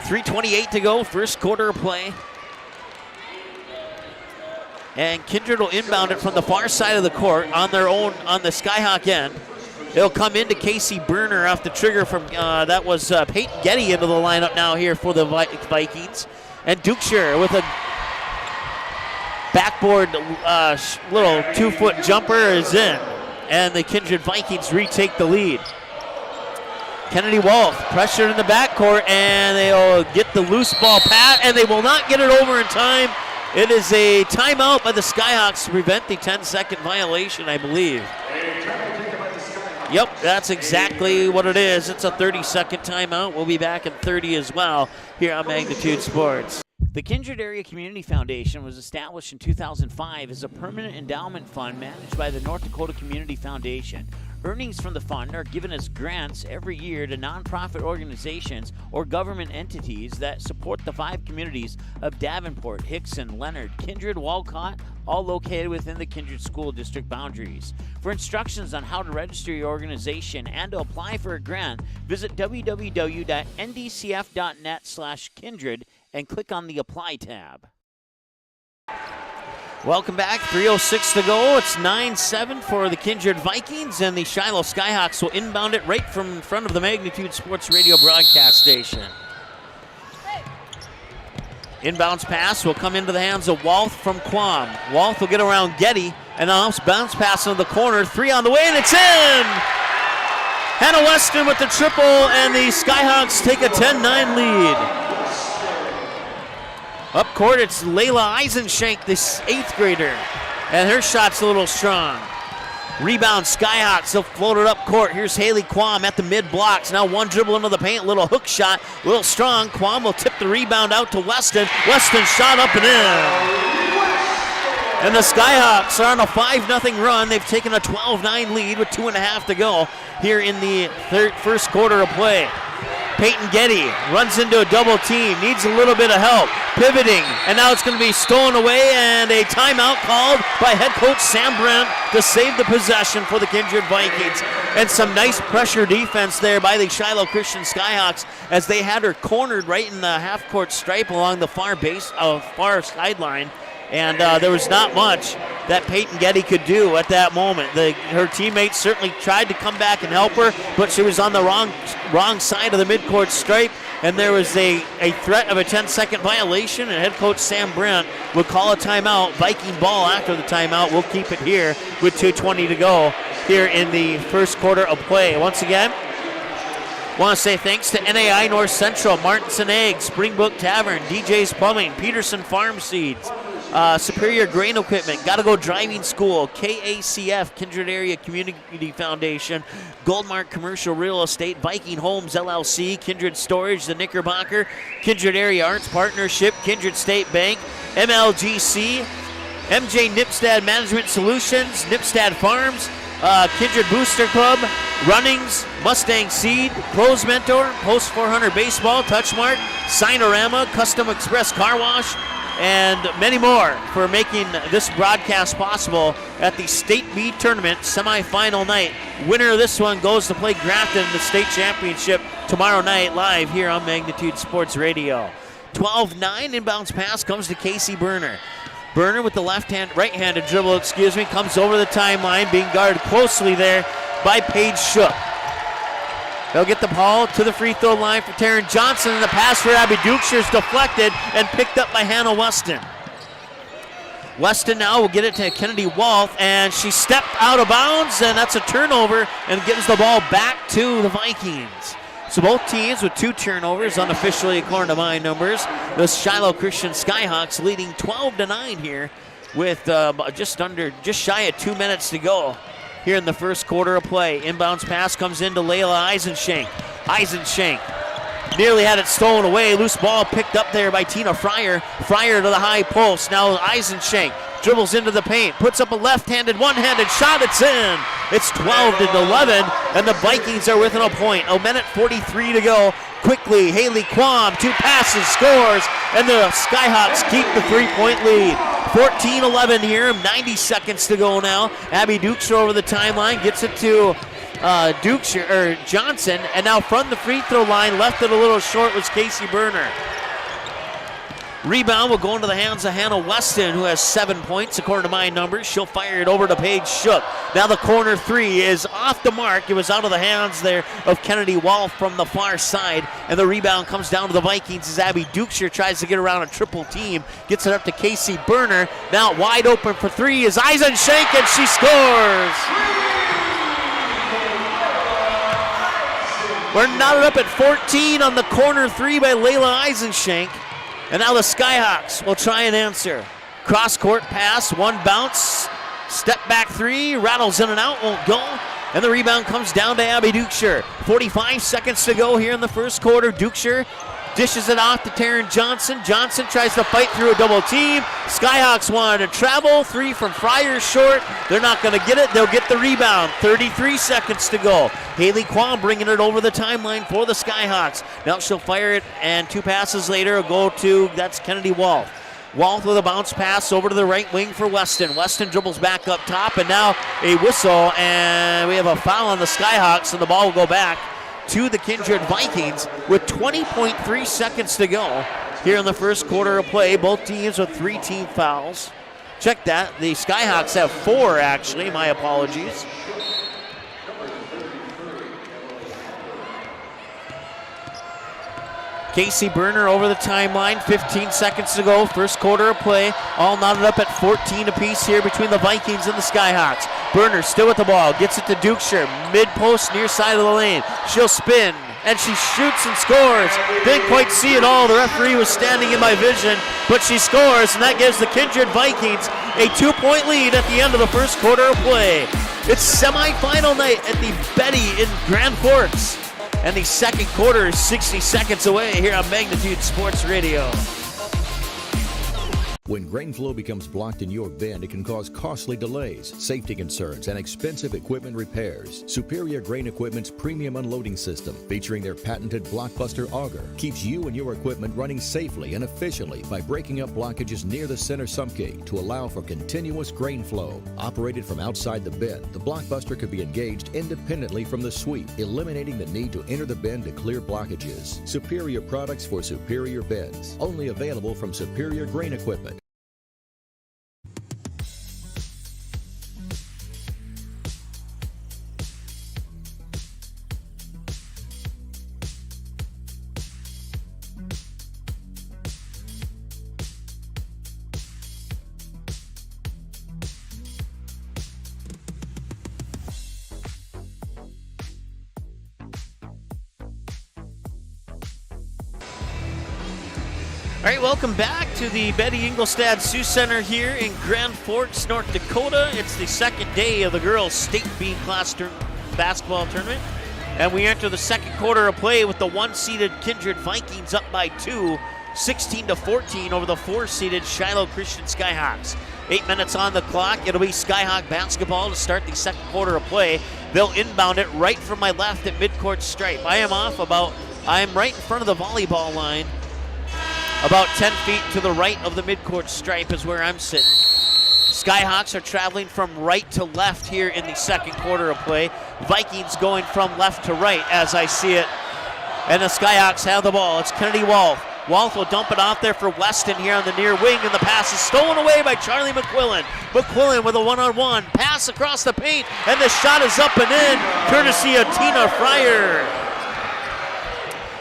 3:28 to go, first quarter of play. And Kindred will inbound it from the far side of the court on their own, on the Skyhawk end. It'll come into Casey Berner off the trigger from, that was Peyton Getty into the lineup now here for the Vikings. And Dukeshire with a backboard little 2-foot jumper is in. And the Kindred Vikings retake the lead. Kennedy Wolf pressured in the backcourt, and they'll get the loose ball pat, and they will not get it over in time. It is a timeout by the Skyhawks to prevent the 10-second violation, I believe. Yep, that's exactly what it is. It's a 30-second timeout. We'll be back in 30 as well here on Magnitude Sports. The Kindred Area Community Foundation was established in 2005 as a permanent endowment fund managed by the North Dakota Community Foundation. Earnings from the fund are given as grants every year to nonprofit organizations or government entities that support the 5 communities of Davenport, Hickson, Leonard, Kindred, Walcott, all located within the Kindred School District boundaries. For instructions on how to register your organization and to apply for a grant, visit www.ndcf.net/kindred and click on the Apply tab. Welcome back. 3:06 to go. It's 9-7 for the Kindred Vikings, and the Shiloh Skyhawks will inbound it right from in front of the Magnitude Sports Radio broadcast station. Inbounds pass will come into the hands of Walth from Quam. Walth will get around Getty, and now bounce pass into the corner. 3 on the way, and it's in! Hannah Weston with the triple, and the Skyhawks take a 10-9 lead. Up court, it's Layla Eisenshank, this 8th grader, and her shot's a little strong. Rebound, Skyhawks, they'll float it up court. Here's Haley Quam at the mid blocks. Now one dribble into the paint, little hook shot, a little strong. Quam will tip the rebound out to Weston. Weston shot up and in. And the Skyhawks are on a 5-0 run. They've taken a 12-9 lead with 2.5 to go here in the first quarter of play. Peyton Getty runs into a double team, needs a little bit of help, pivoting, and now it's going to be stolen away, and a timeout called by head coach Sam Brent to save the possession for the Kindred Vikings. And some nice pressure defense there by the Shiloh Christian Skyhawks as they had her cornered right in the half-court stripe along the far sideline. And there was not much that Peyton Getty could do at that moment. Her teammates certainly tried to come back and help her, but she was on the wrong side of the midcourt stripe, and there was a threat of a 10-second violation, and head coach Sam Brent would call a timeout. Viking ball after the timeout. We'll keep it here with 2:20 to go here in the first quarter of play. Once again, want to say thanks to NAI North Central, Martinson Eggs, Springbrook Tavern, DJ's Plumbing, Peterson Farm Seeds, Superior Grain Equipment, Gotta Go Driving School, KACF, Kindred Area Community Foundation, Goldmark Commercial Real Estate, Viking Homes LLC, Kindred Storage, the Knickerbocker, Kindred Area Arts Partnership, Kindred State Bank, MLGC, MJ Nipstad Management Solutions, Nipstad Farms, Kindred Booster Club, Runnings, Mustang Seed, Pros Mentor, Post 400 Baseball, Touchmark, Signorama, Custom Express Car Wash, and many more for making this broadcast possible at the State B Tournament semifinal night. Winner of this one goes to play Grafton in the state championship tomorrow night live here on Magnitude Sports Radio. 12-9 inbounds pass comes to Casey Berner. Berner with the right-handed dribble, comes over the timeline, being guarded closely there by Paige Shook. They'll get the ball to the free throw line for Taryn Johnson, and the pass for Abby Dukeshire is deflected and picked up by Hannah Weston. Weston now will get it to Kennedy Walth, and she stepped out of bounds, and that's a turnover, and gives the ball back to the Vikings. So both teams with 2 turnovers unofficially according to my numbers. The Shiloh Christian Skyhawks leading 12-9 here with just shy of 2 minutes to go here in the first quarter of play. Inbounds pass comes into Layla Eisenshank. Eisenshank nearly had it stolen away. Loose ball picked up there by Tina Fryer. Fryer to the high post. Now Eisenshank dribbles into the paint, puts up a left-handed, one-handed shot. It's in. It's 12-11, and the Vikings are within a point. A minute 43 to go. Quickly, Haley Quam, 2 passes, scores, and the Skyhawks keep the 3-point lead. 14-11 here, 90 seconds to go now. Abby Dukeshire over the timeline, gets it to Johnson, and now from the free throw line, left it a little short, was Casey Berner. Rebound will go into the hands of Hannah Weston, who has 7 points according to my numbers. She'll fire it over to Paige Shook. Now the corner 3 is off the mark. It was out of the hands there of Kennedy Wall from the far side, and the rebound comes down to the Vikings as Abby Dukeshire tries to get around a triple team. Gets it up to Casey Berner. Now wide open for 3 is Eisenshank, and she scores! We're knotted up at 14 on the corner 3 by Layla Eisenshank. And now the Skyhawks will try and answer. Cross-court pass, 1 bounce, step back 3, rattles in and out, won't go. And the rebound comes down to Abby Dukeshire. 45 seconds to go here in the first quarter. Dukeshire dishes it off to Taryn Johnson. Johnson tries to fight through a double team. Skyhawks wanted to travel. 3 from Friars short. They're not going to get it. They'll get the rebound. 33 seconds to go. Haley Quam bringing it over the timeline for the Skyhawks. Now she'll fire it, and 2 passes later will go to, that's Kennedy Wall. Wall with a bounce pass over to the right wing for Weston. Weston dribbles back up top, and now a whistle, and we have a foul on the Skyhawks, and the ball will go back to the Kindred Vikings with 20.3 seconds to go here in the first quarter of play. Both teams with 3 team fouls. Check that. The Skyhawks have 4, actually. My apologies. Casey Berner over the timeline. 15 seconds to go. First quarter of play. All knotted up at 14 apiece here between the Vikings and the Skyhawks. Berner still with the ball. Gets it to Dukeshire. Mid-post near side of the lane. She'll spin, and she shoots and scores. Didn't quite see it all. The referee was standing in my vision, but she scores, and that gives the Kindred Vikings a 2-point lead at the end of the first quarter of play. It's semifinal night at the Betty in Grand Forks. And the second quarter is 60 seconds away here on Magnitude Sports Radio. When grain flow becomes blocked in your bin, it can cause costly delays, safety concerns, and expensive equipment repairs. Superior Grain Equipment's premium unloading system, featuring their patented Blockbuster auger, keeps you and your equipment running safely and efficiently by breaking up blockages near the center sump gate to allow for continuous grain flow. Operated from outside the bin, the Blockbuster could be engaged independently from the sweep, eliminating the need to enter the bin to clear blockages. Superior products for superior bins. Only available from Superior Grain Equipment. All right, welcome back to the Betty Ingolstadt Sioux Center here in Grand Forks, North Dakota. It's the second day of the girls' state B class basketball tournament, and we enter the second quarter of play with the 1-seeded Kindred Vikings up by 2, 16-14 over the 4-seeded Shiloh Christian Skyhawks. 8 minutes on the clock. It'll be Skyhawk basketball to start the second quarter of play. They'll inbound it right from my left at midcourt stripe. I'm right in front of the volleyball line. About 10 feet to the right of the midcourt stripe is where I'm sitting. Skyhawks are traveling from right to left here in the second quarter of play. Vikings going from left to right as I see it. And the Skyhawks have the ball. It's Kennedy Wolf. Wolf will dump it off there for Weston here on the near wing, and the pass is stolen away by Charlie McQuillan. McQuillan with a one-on-one pass across the paint, and the shot is up and in, courtesy of Tina Fryer.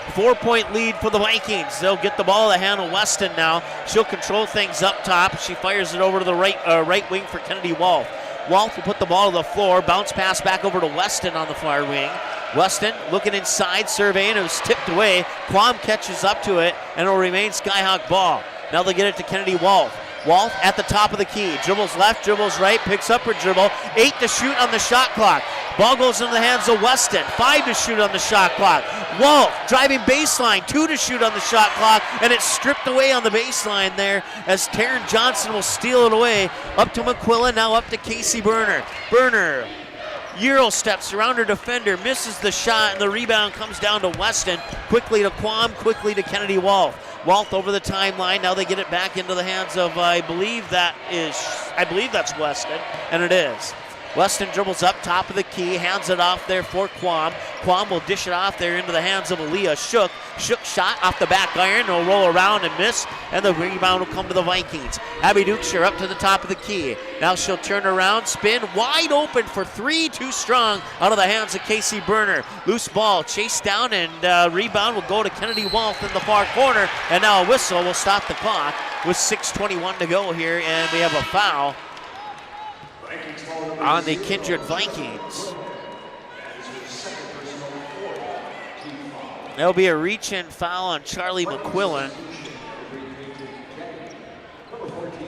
4-point lead for the Vikings. They'll get the ball to Hannah Weston now. She'll control things up top. She fires it over to the right wing for Kennedy Wolf. Wolf will put the ball to the floor. Bounce pass back over to Weston on the far wing. Weston looking inside, surveying. It was tipped away. Quam catches up to it, and it'll remain Skyhawk ball. Now they get it to Kennedy Wolf. Wolf at the top of the key. Dribbles left, dribbles right, picks up her dribble. 8 to shoot on the shot clock. Ball goes into the hands of Weston. 5 to shoot on the shot clock. Wolf driving baseline. 2 to shoot on the shot clock. And it's stripped away on the baseline there as Taryn Johnson will steal it away. Up to McQuillan, now up to Casey Berner. Berner, Euro steps around her defender, misses the shot, and the rebound comes down to Weston. Quickly to Quam, quickly to Kennedy Wolf. Wolf over the timeline. Now they get it back into the hands of, I believe that's Weston, and it is. Weston dribbles up top of the key, hands it off there for Quam. Quam will dish it off there into the hands of Aaliyah Shook. Shook shot off the back iron. They'll roll around and miss, and the rebound will come to the Vikings. Abby Dukeshire up to the top of the key. Now she'll turn around, spin, wide open for 3, too strong out of the hands of Casey Berner. Loose ball, chased down, and rebound will go to Kennedy Wolf in the far corner, and now a whistle will stop the clock with 6:21 to go here, and we have a foul on the Kindred Vikings. There'll be a reach-in foul on Charlie McQuillan.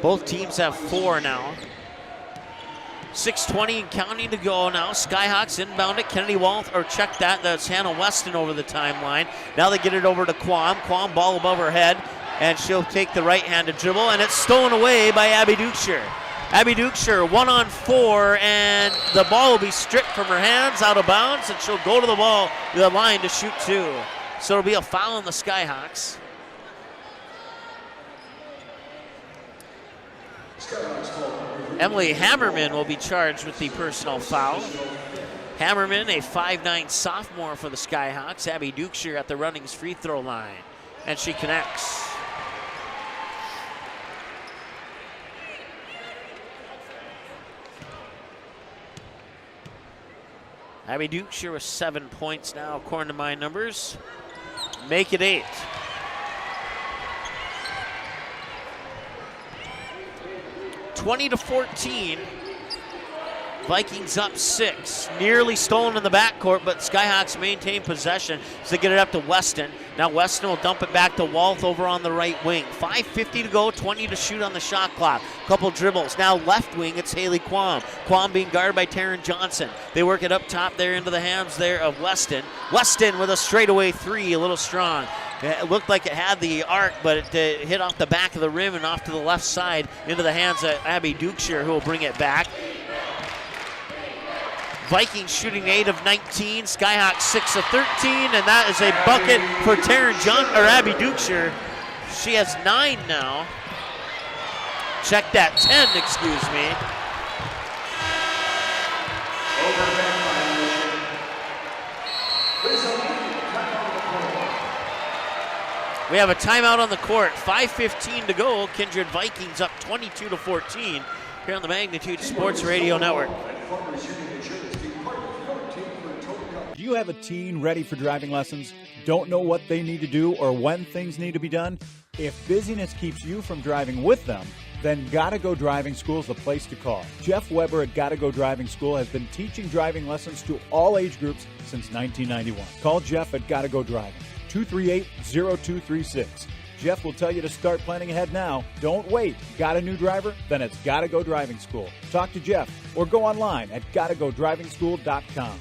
Both teams have 4 now. 6:20 and counting to go now. Skyhawks inbound it. Kennedy Walth, or check that. That's Hannah Weston over the timeline. Now they get it over to Quam. Quam, ball above her head, and she'll take the right-handed dribble, and it's stolen away by Abby Dukeshire. Abby Dukeshire 1-on-4, and the ball will be stripped from her hands, out of bounds, and she'll go to the line to shoot 2. So it'll be a foul on the Skyhawks. Emily Hammerman will be charged with the personal foul. Hammerman, a 5'9" sophomore for the Skyhawks. Abby Dukeshire at the Runnings free throw line, and she connects. Abby Dukeshire with 7 points now, according to my numbers. Make it 8. (20-14). Vikings up 6. Nearly stolen in the backcourt, but Skyhawks maintain possession as they get it up to Weston. Now Weston will dump it back to Walth over on the right wing. 5:50 to go, 20 to shoot on the shot clock. Couple dribbles. Now left wing, it's Haley Quam. Quam being guarded by Taryn Johnson. They work it up top there into the hands there of Weston. Weston with a straightaway 3, a little strong. It looked like it had the arc, but it hit off the back of the rim and off to the left side into the hands of Abby Dukeshire, who will bring it back. Vikings shooting 8 of 19, Skyhawks 6 of 13, and that is a bucket for Abby Dukeshire. She has 9 now. Check that, 10, excuse me. We have a timeout on the court. 5:15 to go. Kindred Vikings up 22-14 here on the Magnitude Sports Radio Network. Do you have a teen ready for driving lessons? Don't know what they need to do or when things need to be done? If busyness keeps you from driving with them, then Gotta Go Driving School is the place to call. Jeff Weber at Gotta Go Driving School has been teaching driving lessons to all age groups since 1991. Call Jeff at Gotta Go Driving, 238-0236. Jeff will tell you to start planning ahead now. Don't wait. Got a new driver? Then it's Gotta Go Driving School. Talk to Jeff or go online at gottagodrivingschool.com.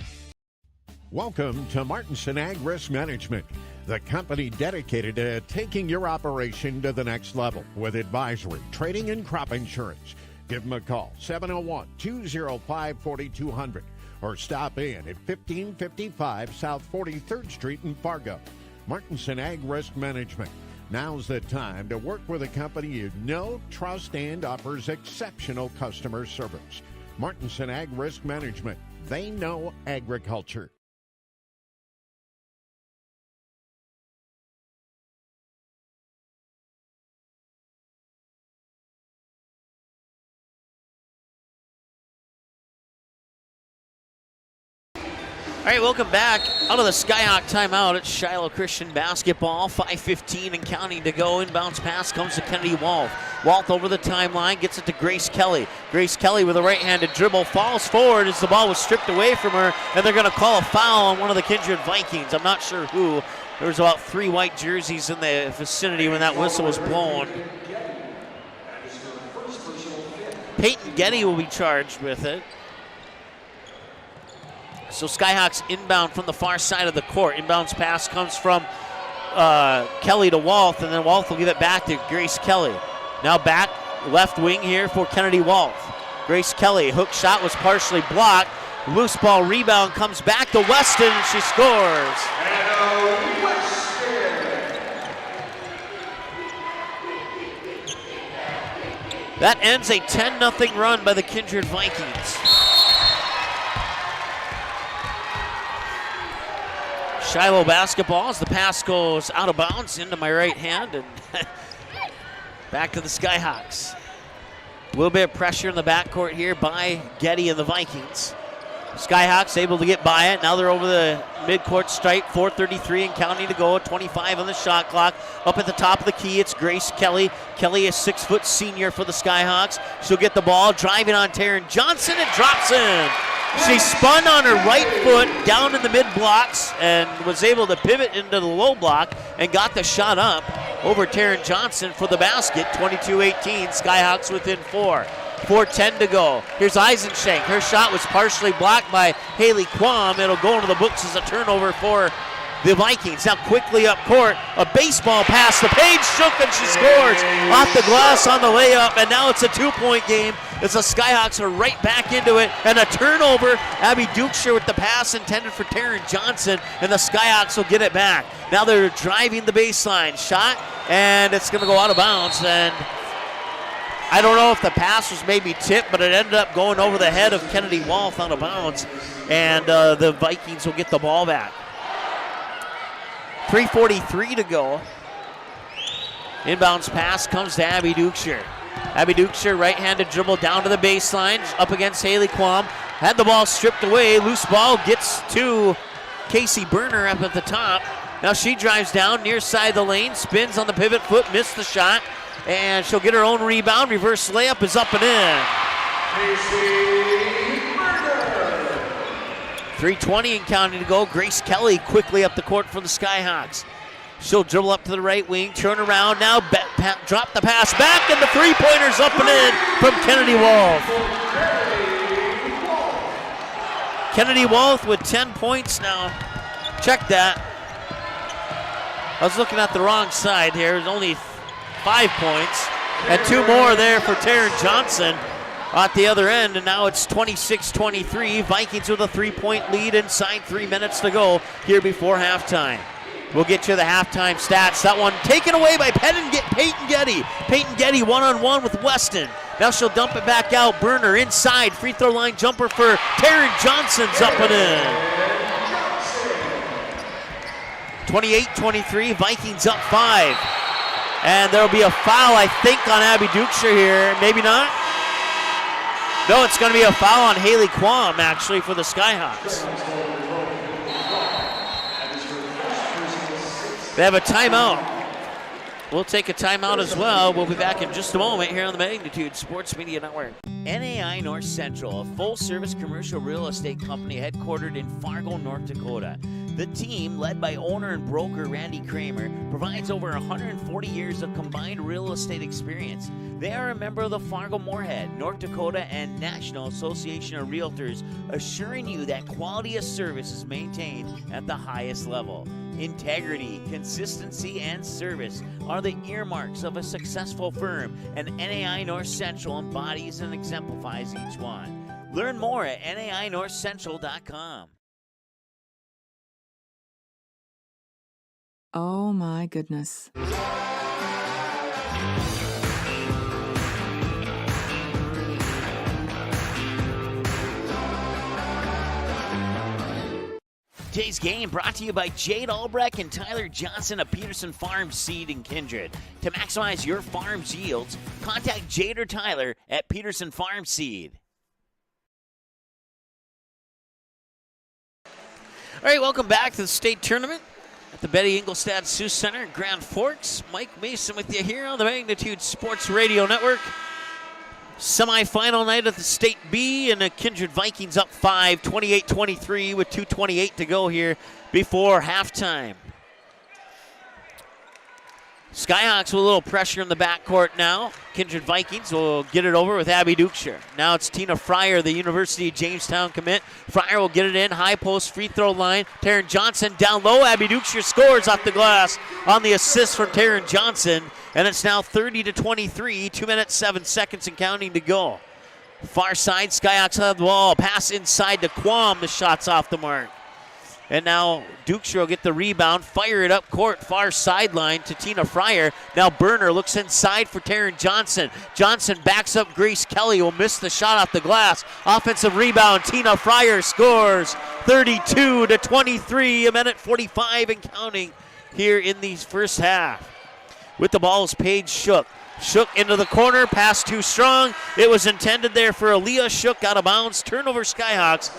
Welcome to Martinson Ag Risk Management, the company dedicated to taking your operation to the next level with advisory, trading, and crop insurance. Give them a call, 701-205-4200, or stop in at 1555 South 43rd Street in Fargo. Martinson Ag Risk Management. Now's the time to work with a company you know, trust, and offers exceptional customer service. Martinson Ag Risk Management. They know agriculture. All right, welcome back. Out of the Skyhawk timeout, it's Shiloh Christian basketball. 5:15 and counting to go. Inbounds pass comes to Kennedy Walth. Walth over the timeline, gets it to Grace Kelly. Grace Kelly with a right-handed dribble, falls forward as the ball was stripped away from her, and they're going to call a foul on one of the Kindred Vikings. I'm not sure who. There was about 3 white jerseys in the vicinity when that whistle was blown. Peyton Getty will be charged with it. So Skyhawks inbound from the far side of the court. Inbounds pass comes from Kelly to Walth, and then Walth will give it back to Grace Kelly. Now back left wing here for Kennedy Walth. Grace Kelly, hook shot was partially blocked. Loose ball rebound comes back to Weston, and she scores. That ends a 10-0 run by the Kindred Vikings. Shiloh basketball as the pass goes out of bounds into my right hand and back to the Skyhawks. A little bit of pressure in the backcourt here by Getty and the Vikings. Skyhawks able to get by it. Now they're over the midcourt stripe. 4:33 and counting to go. 25 on the shot clock. Up at the top of the key, it's Grace Kelly. Kelly, a 6-foot senior for the Skyhawks. She'll get the ball, driving on Taryn Johnson, and drops in. She spun on her right foot down in the mid blocks and was able to pivot into the low block and got the shot up over Taryn Johnson for the basket. 22-18, Skyhawks within 4. 4:10 to go. Here's Eisenshank. Her shot was partially blocked by Haley Quam. It'll go into the books as a turnover for the Vikings. Now quickly up court, a baseball pass to Paige Shook, and she scores off the glass on the layup, and now it's a 2-point game as the Skyhawks are right back into it, and a turnover. Abby Dukeshire with the pass intended for Taryn Johnson, and the Skyhawks will get it back. Now they're driving the baseline. Shot, and it's going to go out of bounds, and I don't know if the pass was maybe tipped, but it ended up going over the head of Kennedy Wolf out of bounds, and the Vikings will get the ball back. 3:43 to go. Inbounds pass comes to Abby Dukeshire. Abby Dukeshire, right-handed dribble down to the baseline, up against Haley Quam. Had the ball stripped away. Loose ball gets to Casey Berner up at the top. Now she drives down near side of the lane, spins on the pivot foot, missed the shot, and she'll get her own rebound. Reverse layup is up and in. Casey Berner. 3:20 and counting to go. Grace Kelly quickly up the court for the Skyhawks. She'll dribble up to the right wing, turn around now, drop the pass back, and the three-pointer's up and in from Kennedy Wolf. Kennedy Wolf with 10 points now. Check that. I was looking at the wrong side here. There's only 5 points, and 2 more there for Taryn Johnson at the other end, and now it's 26-23. Vikings with a 3-point lead inside 3 minutes to go here before halftime. We'll get you the halftime stats. That one taken away by Peyton Getty. Peyton Getty one-on-one with Weston. Now she'll dump it back out. Berner inside. Free throw line jumper for Taryn Johnson's up and in. 28-23, Vikings up 5. And there'll be a foul, I think, on Abby Dukeshire here. Maybe not. No, it's going to be a foul on Haley Quam, actually, for the Skyhawks. They have a timeout. We'll take a timeout as well. We'll be back in just a moment here on the Magnitude Sports Media Network. NAI North Central, a full-service commercial real estate company headquartered in Fargo, North Dakota. The team, led by owner and broker Randy Kramer, provides over 140 years of combined real estate experience. They are a member of the Fargo-Moorhead, North Dakota, and National Association of Realtors, assuring you that quality of service is maintained at the highest level. Integrity, consistency, and service are the earmarks of a successful firm, and NAI North Central embodies and exemplifies each one. Learn more at nainorthcentral.com. Oh my goodness. Today's game brought to you by Jade Albrecht and Tyler Johnson of Peterson Farm Seed and Kindred. To maximize your farm's yields, contact Jade or Tyler at Peterson Farm Seed. All right, welcome back to the state tournament at the Betty Engelstad Sioux Center in Grand Forks. Mike Mason with you here on the Magnitude Sports Radio Network. Semi-final night of the State B, and the Kindred Vikings up 5, 28-23 with 2:28 to go here before halftime. Skyhawks with a little pressure in the backcourt now. Kindred Vikings will get it over with Abby Dukeshire. Now it's Tina Fryer, the University of Jamestown commit. Fryer will get it in, high post free throw line. Taryn Johnson down low. Abby Dukeshire scores off the glass on the assist from Taryn Johnson. And it's now 30-23, 2 minutes, 7 seconds and counting to go. Far side, Skyhawks have the ball. Pass inside to Quam. The shot's off the mark. And now Dukeshire will get the rebound, fire it up court, far sideline to Tina Fryer. Now Berner looks inside for Taryn Johnson. Johnson backs up Grace Kelly, will miss the shot off the glass. Offensive rebound, Tina Fryer scores 32-23, a minute 45 and counting here in the first half. With the ball is Paige Shook. Shook into the corner, pass too strong. It was intended there for Aaliyah Shook, out of bounds. Turnover Skyhawks.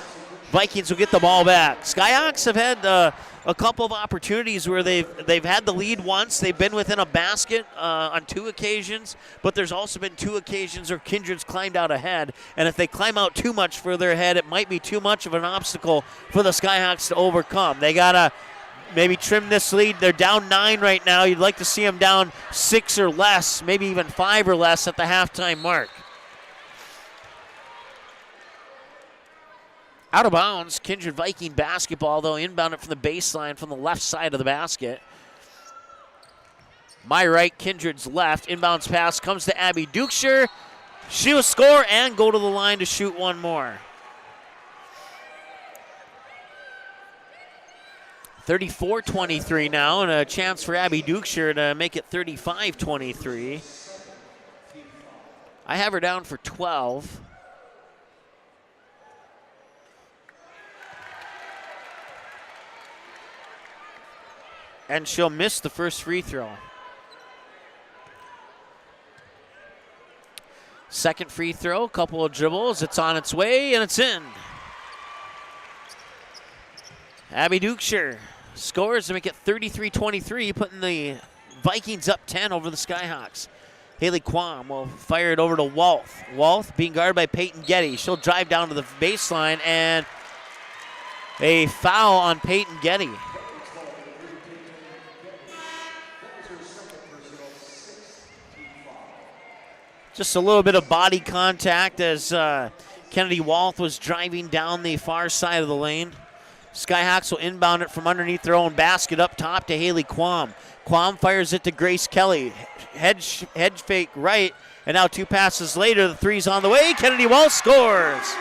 Vikings will get the ball back. Skyhawks have had a couple of opportunities where they've had the lead once. They've been within a basket on 2 occasions, but there's also been 2 occasions where Kindred's climbed out ahead. And if they climb out too much further ahead, it might be too much of an obstacle for the Skyhawks to overcome. They got to maybe trim this lead. They're down 9 right now. You'd like to see them down 6 or less, maybe even 5 or less at the halftime mark. Out of bounds, Kindred Viking basketball, though, inbound it from the baseline from the left side of the basket. My right, Kindred's left. Inbounds pass comes to Abby Dukeshire. She will score and go to the line to shoot one more. 34-23 now, and a chance for Abby Dukeshire to make it 35-23. I have her down for 12. And she'll miss the first free throw. Second free throw, couple of dribbles. It's on its way, and it's in. Abby Dukeshire scores to make it 33-23, putting the Vikings up 10 over the Skyhawks. Haley Quam will fire it over to Walth. Walth being guarded by Peyton Getty. She'll drive down to the baseline, and a foul on Peyton Getty. Just a little bit of body contact as Kennedy Walth was driving down the far side of the lane. Skyhawks will inbound it from underneath their own basket up top to Haley Quam. Quam fires it to Grace Kelly. Head fake right, and now 2 passes later, the three's on the way. Kennedy Walth scores.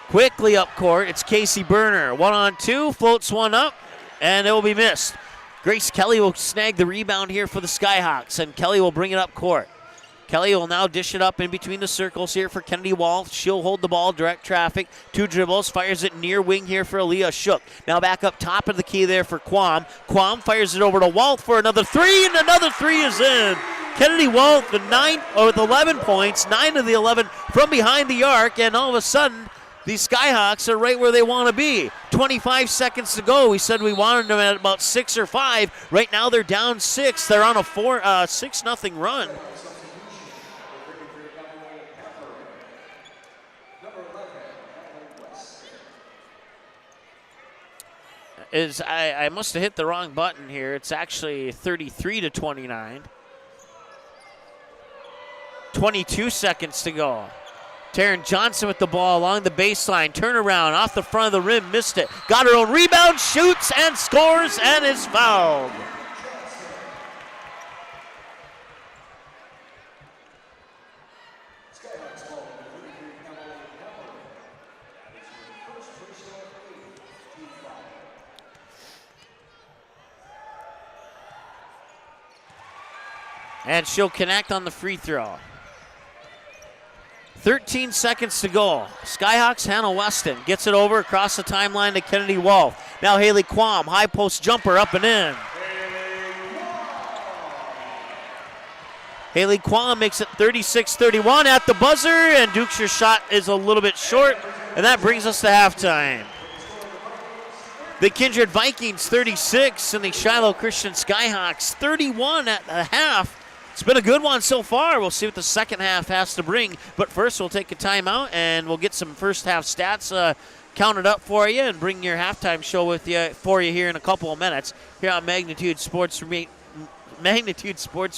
Quickly up court, it's Casey Berner. 1-on-2, floats one up, and it will be missed. Grace Kelly will snag the rebound here for the Skyhawks, and Kelly will bring it up court. Kelly will now dish it up in between the circles here for Kennedy Walth. She'll hold the ball, direct traffic, 2 dribbles, fires it near wing here for Aaliyah Shook. Now back up top of the key there for Quam. Quam fires it over to Walth for another 3, and another 3 is in. Kennedy Walth with 11 points, 9 of the 11 from behind the arc, and all of a sudden, the Skyhawks are right where they want to be. 25 seconds to go. We said we wanted them at about 6 or 5. Right now they're down 6. They're on a 6-0 run. I must have hit the wrong button here. It's actually 33-29. 22 seconds to go. Taryn Johnson with the ball along the baseline. Turnaround off the front of the rim. Missed it. Got her own rebound. Shoots and scores and is fouled. And she'll connect on the free throw. 13 seconds to go. Skyhawks, Hannah Weston gets it over across the timeline to Kennedy Walth. Now Haley Quam, high post jumper up and in. Haley Quam makes it 36-31 at the buzzer, and Dukeshire's shot is a little bit short, and that brings us to halftime. The Kindred Vikings 36 and the Shiloh Christian Skyhawks 31 at the half. It's been a good one so far. We'll see what the second half has to bring. But first, we'll take a timeout, and we'll get some first half stats counted up for you and bring your halftime show for you here in a couple of minutes here on Magnitude Sports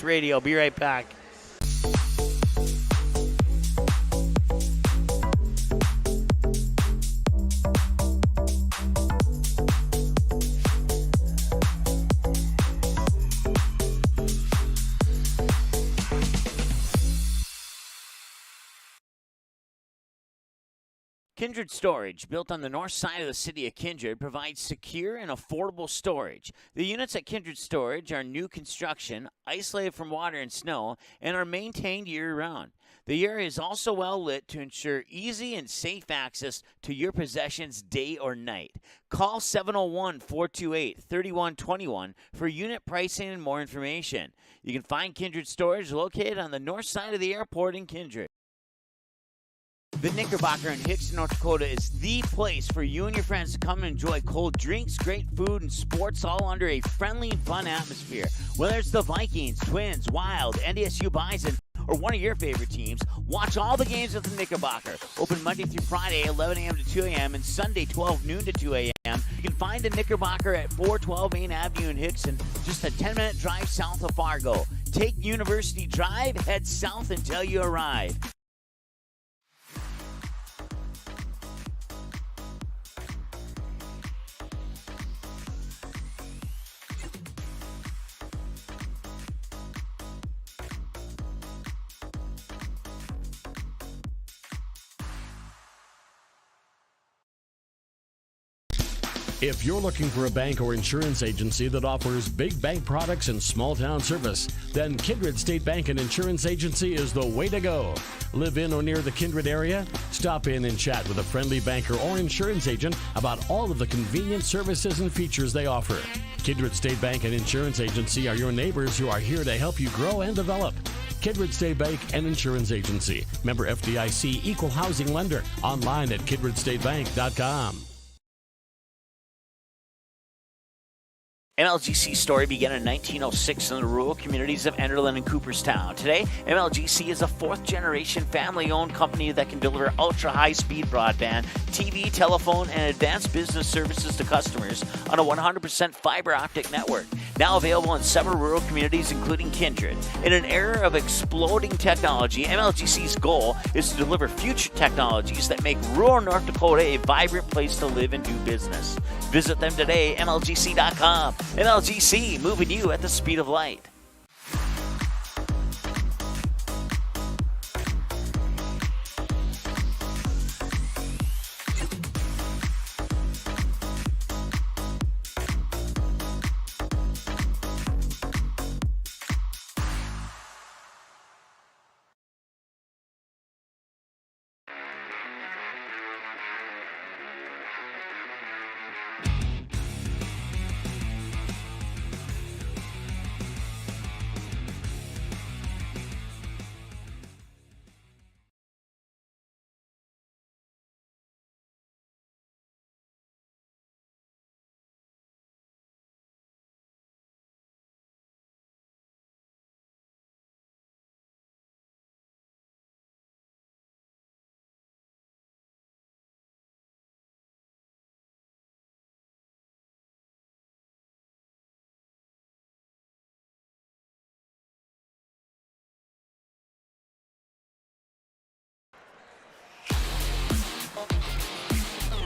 Radio. Be right back. Kindred Storage, built on the north side of the city of Kindred, provides secure and affordable storage. The units at Kindred Storage are new construction, isolated from water and snow, and are maintained year-round. The area is also well lit to ensure easy and safe access to your possessions day or night. Call 701-428-3121 for unit pricing and more information. You can find Kindred Storage located on the north side of the airport in Kindred. The Knickerbocker in Hickson, North Dakota is the place for you and your friends to come and enjoy cold drinks, great food, and sports all under a friendly and fun atmosphere. Whether it's the Vikings, Twins, Wild, NDSU Bison, or one of your favorite teams, watch all the games at the Knickerbocker. Open Monday through Friday, 11 a.m. to 2 a.m., and Sunday, 12 noon to 2 a.m. You can find the Knickerbocker at 412 Main Avenue in Hickson, just a 10-minute drive south of Fargo. Take University Drive, head south until you arrive. If you're looking for a bank or insurance agency that offers big bank products and small town service, then Kindred State Bank and Insurance Agency is the way to go. Live in or near the Kindred area? Stop in and chat with a friendly banker or insurance agent about all of the convenient services and features they offer. Kindred State Bank and Insurance Agency are your neighbors who are here to help you grow and develop. Kindred State Bank and Insurance Agency. Member FDIC, equal housing lender. Online at kindredstatebank.com. MLGC's story began in 1906 in the rural communities of Enderlin and Cooperstown. Today, MLGC is a fourth-generation family-owned company that can deliver ultra-high-speed broadband, TV, telephone, and advanced business services to customers on a 100% fiber optic network. Now available in several rural communities, including Kindred. In an era of exploding technology, MLGC's goal is to deliver future technologies that make rural North Dakota a vibrant place to live and do business. Visit them today, MLGC.com. MLGC, moving you at the speed of light.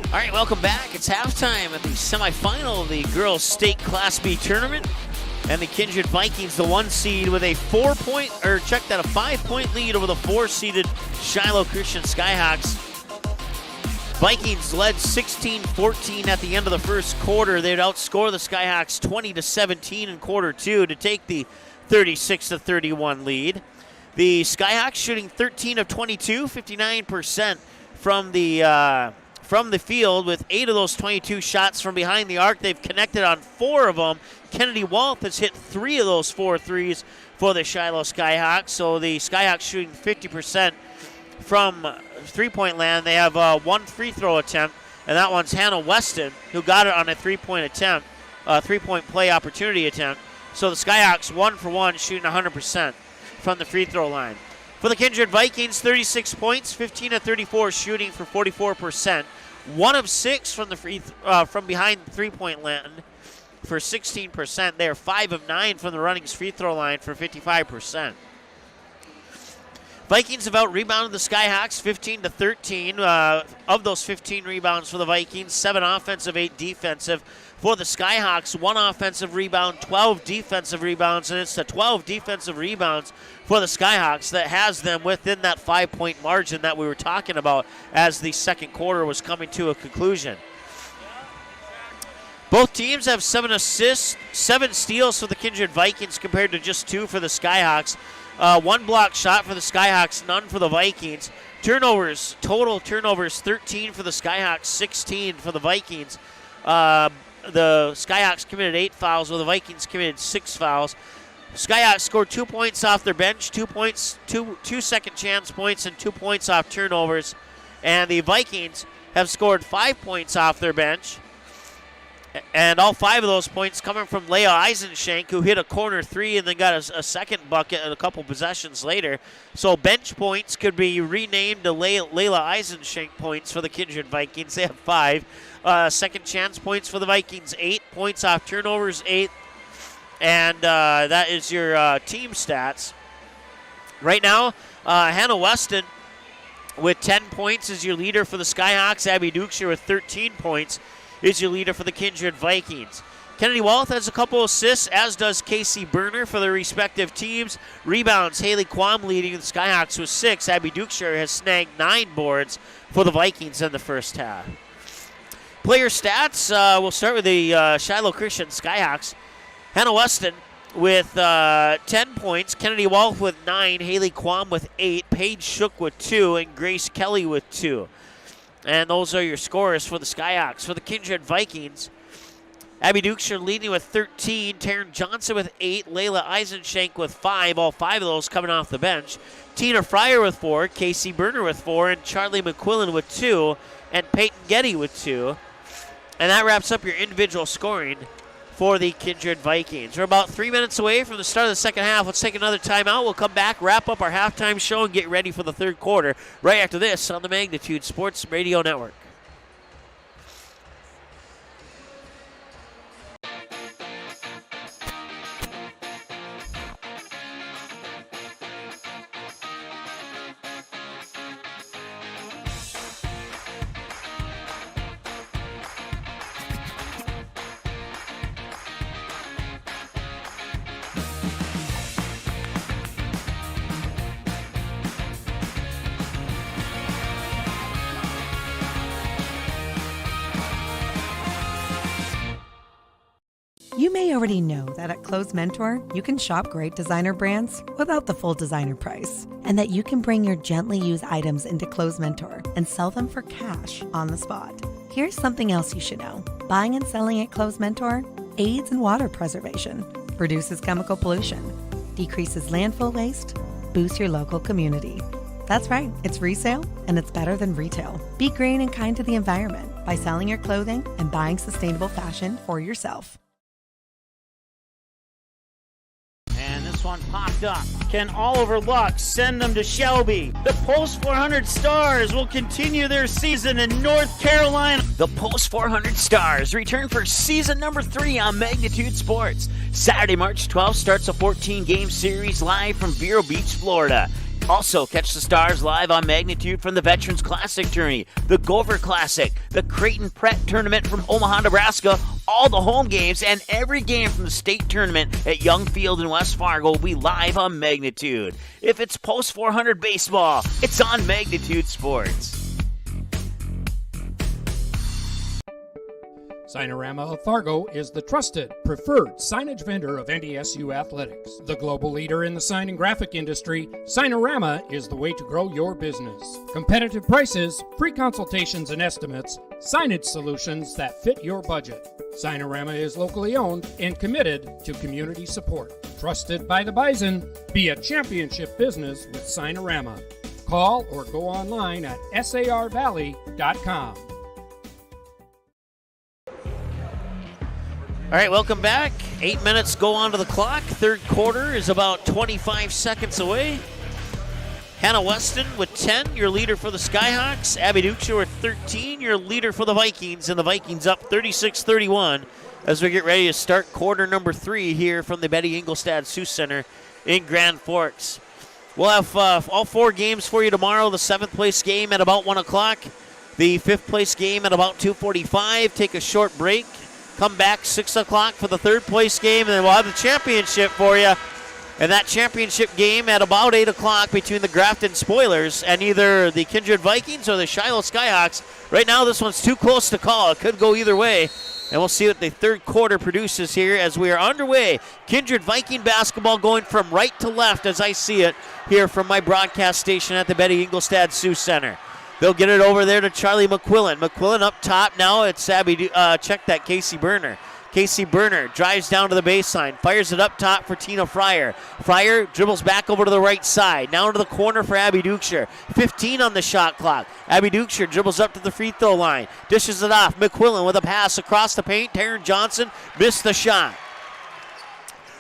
All right, welcome back. It's halftime at the semifinal of the girls' state Class B tournament. And the Kindred Vikings, the 1 seed, with a 5-point lead over the 4-seeded Shiloh Christian Skyhawks. Vikings led 16-14 at the end of the first quarter. They'd outscore the Skyhawks 20-17 in quarter two to take the 36-31 lead. The Skyhawks shooting 13 of 22, 59% from the field, with 8 of those 22 shots from behind the arc. They've connected on 4 of them. Kennedy Walth has hit 3 of those 4 threes for the Shiloh Skyhawks. So the Skyhawks shooting 50% from three-point land. They have 1 free throw attempt, and that one's Hannah Weston, who got it on a three-point play opportunity attempt. So the Skyhawks 1 for 1, shooting 100% from the free throw line. For the Kindred Vikings, 36 points, 15 of 34 shooting for 44%. 1 of 6 from from behind the three-point land for 16%. They are 5 of 9 from the Runnings free throw line for 55%. Vikings have out-rebounded the Skyhawks 15-13. Of those 15 rebounds for the Vikings, 7 offensive, 8 defensive. For the Skyhawks, 1 offensive rebound, 12 defensive rebounds, and it's the 12 defensive rebounds for the Skyhawks that has them within that 5-point margin that we were talking about as the second quarter was coming to a conclusion. Both teams have 7 assists, 7 steals for the Kindred Vikings compared to just 2 for the Skyhawks. 1 block shot for the Skyhawks, none for the Vikings. Total turnovers, 13 for the Skyhawks, 16 for the Vikings. The Skyhawks committed 8 fouls, while the Vikings committed 6 fouls. Skyhawks scored 2 points off their bench, 2 points, two second chance points, and 2 points off turnovers. And the Vikings have scored 5 points off their bench. And all 5 of those points coming from Leah Eisenshank, who hit a corner 3 and then got a second bucket a couple possessions later. So bench points could be renamed to Layla Eisenshank points for the Kindred Vikings. They have 5. Second chance points for the Vikings, 8 points off turnovers, 8. And that is your team stats. Right now, Hannah Weston with 10 points is your leader for the Skyhawks. Abby Dukeshire with 13 points is your leader for the Kindred Vikings. Kennedy Walth has a couple assists, as does Casey Berner for their respective teams. Rebounds, Haley Quam leading the Skyhawks with 6. Abby Dukeshire has snagged 9 boards for the Vikings in the first half. Player stats, we'll start with the Shiloh Christian Skyhawks. Hannah Weston with 10 points, Kennedy Wolf with 9, Haley Quam with 8, Paige Shook with 2, and Grace Kelly with 2. And those are your scorers for the Skyhawks. For the Kindred Vikings, Abby Dukeshire leading with 13, Taryn Johnson with 8, Layla Eisenshank with 5, all 5 of those coming off the bench. Tina Fryer with 4, Casey Berner with 4, and Charlie McQuillan with 2, and Peyton Getty with 2. And that wraps up your individual scoring for the Kindred Vikings. We're about 3 minutes away from the start of the second half. Let's take another timeout. We'll come back, wrap up our halftime show, and get ready for the third quarter right after this on the Magnitude Sports Radio Network. You may already know that at Clothes Mentor, you can shop great designer brands without the full designer price, and that you can bring your gently used items into Clothes Mentor and sell them for cash on the spot. Here's something else you should know. Buying and selling at Clothes Mentor aids in water preservation, reduces chemical pollution, decreases landfill waste, boosts your local community. That's right, it's resale, and it's better than retail. Be green and kind to the environment by selling your clothing and buying sustainable fashion for yourself. And this one popped up. Can Oliver Luck send them to Shelby? The Post 400 Stars will continue their season in North Carolina. The Post 400 Stars return for season number 3 on Magnitude Sports. Saturday, March 12th starts a 14-game series live from Vero Beach, Florida. Also, catch the Stars live on Magnitude from the Veterans Classic Tourney, the Gopher Classic, the Creighton Pret Tournament from Omaha, Nebraska, all the home games, and every game from the state tournament at Young Field in West Fargo will be live on Magnitude. If it's Post 400 baseball, it's on Magnitude Sports. Signorama of Fargo is the trusted, preferred signage vendor of NDSU athletics. The global leader in the sign and graphic industry, Signorama is the way to grow your business. Competitive prices, free consultations and estimates, signage solutions that fit your budget. Signorama is locally owned and committed to community support. Trusted by the Bison, be a championship business with Signorama. Call or go online at sarvalley.com. All right, welcome back. 8 minutes go on to the clock. Third quarter is about 25 seconds away. Hannah Weston with 10, your leader for the Skyhawks. Abby Dukeshire with 13, your leader for the Vikings. And the Vikings up 36-31 as we get ready to start quarter number 3 here from the Betty Engelstad Sioux Center in Grand Forks. We'll have all 4 games for you tomorrow. The 7th place game at about 1 o'clock. The 5th place game at about 2:45. Take a short break. Come back 6 o'clock for the 3rd place game, and then we'll have the championship for you. And that championship game at about 8 o'clock between the Grafton Spoilers and either the Kindred Vikings or the Shiloh Skyhawks. Right now, this one's too close to call. It could go either way. And we'll see what the third quarter produces here as we are underway. Kindred Viking basketball going from right to left as I see it here from my broadcast station at the Betty Engelstad Sioux Center. They'll get it over there to Charlie McQuillan. McQuillan up top now. It's Casey Berner. Casey Berner drives down to the baseline, fires it up top for Tina Fryer. Fryer dribbles back over to the right side, down to the corner for Abby Dukeshire. 15 on the shot clock. Abby Dukeshire dribbles up to the free throw line, dishes it off. McQuillan with a pass across the paint. Taryn Johnson missed the shot.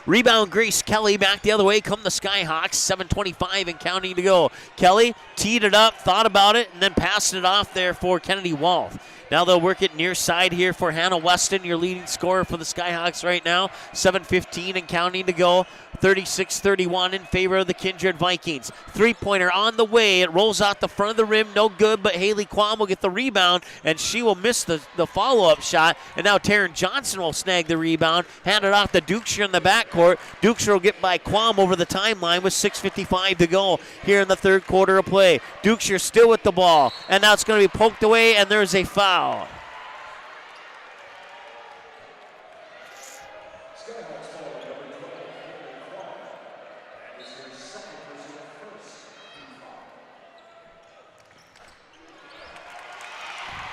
Rebound, Grace Kelly back the other way. Come the Skyhawks, 7:25 and counting to go. Kelly teed it up, thought about it, and then passed it off there for Kennedy Wolf. Now they'll work it near side here for Hannah Weston, your leading scorer for the Skyhawks right now. 7:15 and counting to go. 36-31 in favor of the Kindred Vikings. Three-pointer on the way. It rolls out the front of the rim. No good, but Haley Quam will get the rebound, and she will miss the follow-up shot. And now Taryn Johnson will snag the rebound. Hand it off to Dukeshire in the backcourt. Dukeshire will get by Quam over the timeline with 6:55 to go here in the third quarter of play. Dukeshire still with the ball, and now it's going to be poked away, and there's a foul.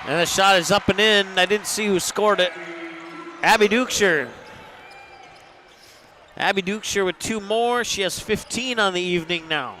And the shot is up and in. I didn't see who scored it. Abby Dukeshire. Abby Dukeshire with 2 more. She has 15 on the evening now.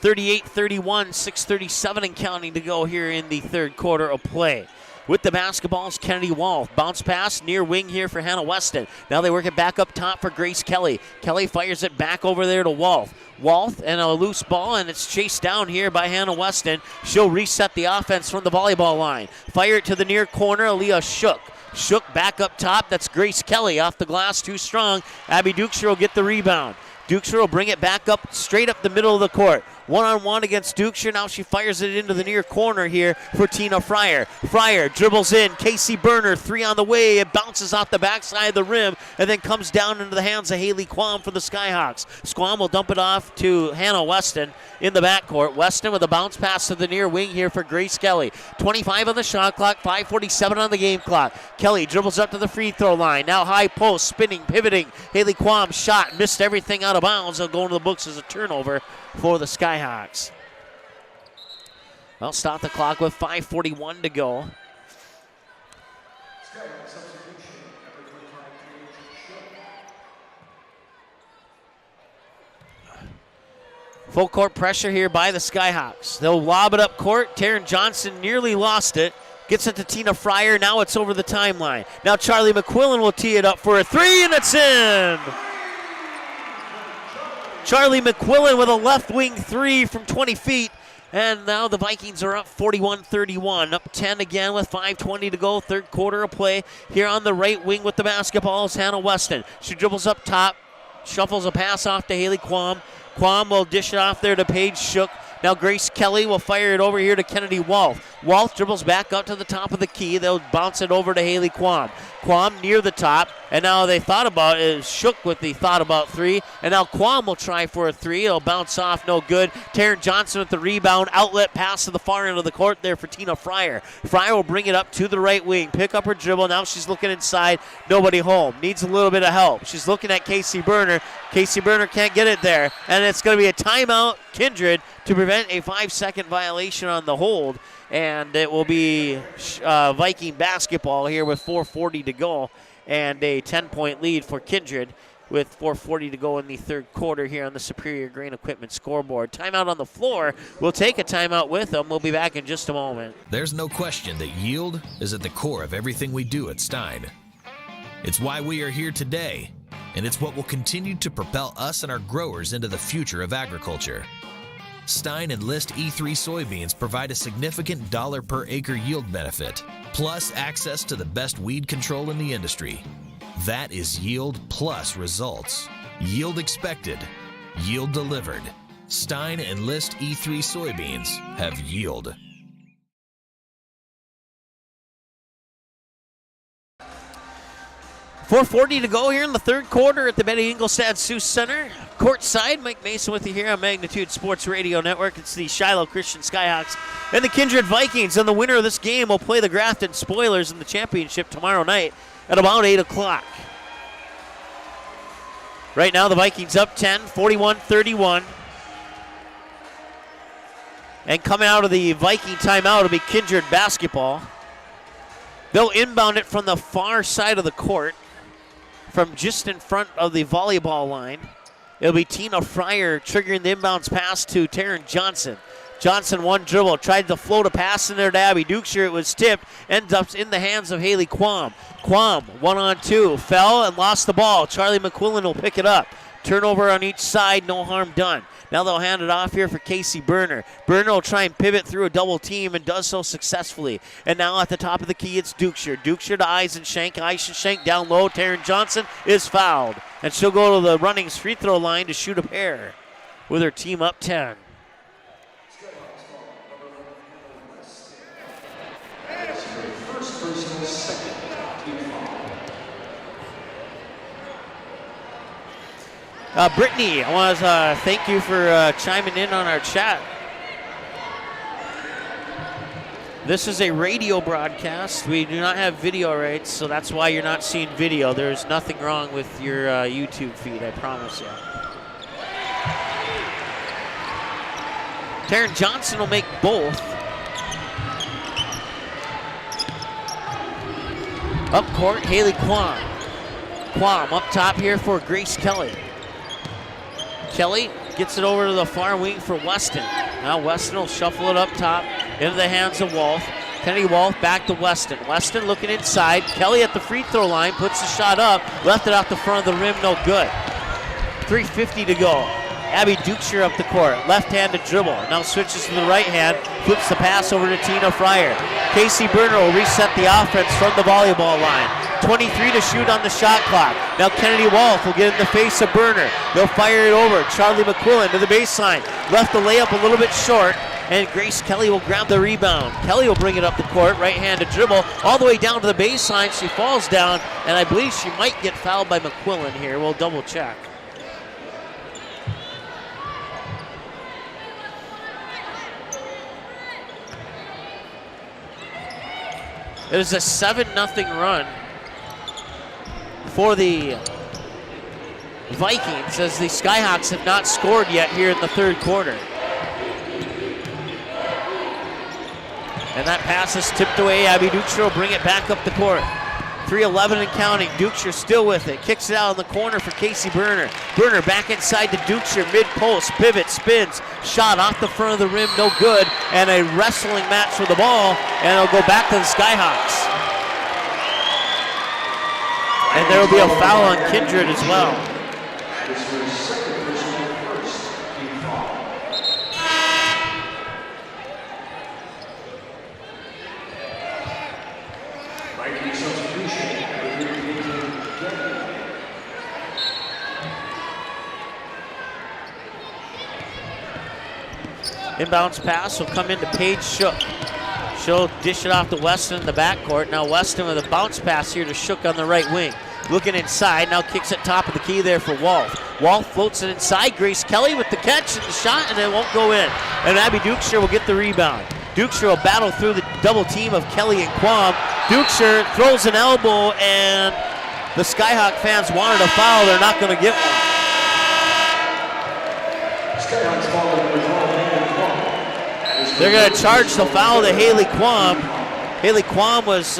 38-31, 6:37 and counting to go here in the third quarter of play. With the basketballs, Kennedy Wolf. Bounce pass near wing here for Hannah Weston. Now they work it back up top for Grace Kelly. Kelly fires it back over there to Wolf. Wolf and a loose ball, and it's chased down here by Hannah Weston. She'll reset the offense from the volleyball line. Fire it to the near corner, Aaliyah Shook. Shook back up top. That's Grace Kelly off the glass, too strong. Abby Dukeshire will get the rebound. Dukeshire will bring it back up, straight up the middle of the court. One-on-one against Dukeshire. Now she fires it into the near corner here for Tina Fryer. Fryer dribbles in. Casey Berner, 3 on the way. It bounces off the backside of the rim and then comes down into the hands of Haley Quam for the Skyhawks. Squam will dump it off to Hannah Weston in the backcourt. Weston with a bounce pass to the near wing here for Grace Kelly. 25 on the shot clock, 5:47 on the game clock. Kelly dribbles up to the free throw line. Now high post, spinning, pivoting. Haley Quam shot, missed everything out of bounds. They'll go into the books as a turnover for the Skyhawks. Well, stop the clock with 5:41 to go. Full court pressure here by the Skyhawks. They'll lob it up court. Taryn Johnson nearly lost it. Gets it to Tina Fryer. Now it's over the timeline. Now Charlie McQuillan will tee it up for a 3, and it's in. Charlie McQuillan with a left wing 3 from 20 feet. And now the Vikings are up 41-31. Up 10 again with 5:20 to go. Third quarter of play. Here on the right wing with the basketball is Hannah Weston. She dribbles up top. Shuffles a pass off to Haley Quam. Quam will dish it off there to Paige Shook. Now Grace Kelly will fire it over here to Kennedy Wolf. Wolf dribbles back up to the top of the key. They'll bounce it over to Haley Quam. Quam near the top, and now they thought about it. Shook with the thought about 3, and now Quam will try for a 3. It'll bounce off, no good. Taryn Johnson with the rebound. Outlet pass to the far end of the court there for Tina Fryer. Fryer will bring it up to the right wing. Pick up her dribble. Now she's looking inside. Nobody home. Needs a little bit of help. She's looking at Casey Berner. Casey Berner can't get it there, and it's going to be a timeout, Kindred, to prevent a 5-second violation on the hold. And it will be Viking basketball here with 4:40 to go and a 10-point lead for Kindred with 4:40 to go in the third quarter here on the Superior Grain Equipment scoreboard. Timeout on the floor. We'll take a timeout with them. We'll be back in just a moment. There's no question that yield is at the core of everything we do at Stein. It's why we are here today, and it's what will continue to propel us and our growers into the future of agriculture. Stein Enlist E3 soybeans provide a significant dollar per acre yield benefit, plus access to the best weed control in the industry. That is yield plus results. Yield expected, yield delivered. Stein Enlist E3 soybeans have yield. .440 to go here in the third quarter at the Betty Ingolstadt Sioux Center. Courtside, Mike Mason with you here on Magnitude Sports Radio Network. It's the Shiloh Christian Skyhawks and the Kindred Vikings. And the winner of this game will play the Grafton Spoilers in the championship tomorrow night at about 8 o'clock. Right now, the Vikings up 10, 41-31. And coming out of the Viking timeout will be Kindred basketball. They'll inbound it from the far side of the court, from just in front of the volleyball line. It'll be Tina Fryer triggering the inbounds pass to Taryn Johnson. Johnson one dribble, tried to float a pass in there to Abby Dukeshire. It was tipped, ends up in the hands of Haley Quam. Quam, 1-on-2, fell and lost the ball. Charlie McQuillan will pick it up. Turnover on each side, no harm done. Now they'll hand it off here for Casey Berner. Berner will try and pivot through a double team and does so successfully. And now at the top of the key, it's Dukeshire. Dukeshire to Eisenshank. Eisenshank down low. Taryn Johnson is fouled. And she'll go to the Runnings free throw line to shoot a pair with her team up 10. Brittany, I want to thank you for chiming in on our chat. This is a radio broadcast. We do not have video rights, so that's why you're not seeing video. There's nothing wrong with your YouTube feed, I promise you. Taryn Johnson will make both. Up court, Haley Quam. Quam up top here for Grace Kelly. Kelly gets it over to the far wing for Weston. Now Weston will shuffle it up top into the hands of Wolf. Kennedy Wolf back to Weston. Weston looking inside. Kelly at the free throw line, puts the shot up, left it out the front of the rim, no good. 3:50 to go. Abby Dukeshire up the court, left-handed dribble. Now switches to the right hand, flips the pass over to Tina Fryer. Casey Berner will reset the offense from the volleyball line. 23 to shoot on the shot clock. Now Kennedy Wolf will get in the face of Berner. They'll fire it over. Charlie McQuillan to the baseline. Left the layup a little bit short, and Grace Kelly will grab the rebound. Kelly will bring it up the court, right-handed dribble, all the way down to the baseline. She falls down, and I believe she might get fouled by McQuillan here. We'll double check. It is a 7-0 run for the Vikings as the Skyhawks have not scored yet here in the third quarter. And that pass is tipped away. Abby Dukeshire will bring it back up the court. 3:11 and counting. Dukeshire still with it. Kicks it out in the corner for Casey Berner. Berner back inside to Dukeshire. Mid-post, pivot, spins. Shot off the front of the rim, no good. And a wrestling match for the ball. And it'll go back to the Skyhawks. And there will be a foul on Kindred as well. Inbounds pass will come into Paige Shook. She'll dish it off to Weston in the backcourt. Now Weston with a bounce pass here to Shook on the right wing. Looking inside, now kicks it top of the key there for Wolf. Wolf floats it inside. Grace Kelly with the catch and the shot, and it won't go in. And Abby Dukeshire will get the rebound. Dukeshire will battle through the double team of Kelly and Quam. Dukeshire throws an elbow, and the Skyhawk fans wanted a foul. They're not going to get one. Skyhawks foul number 12. They're going to charge the foul to Haley Quam. Haley Quam was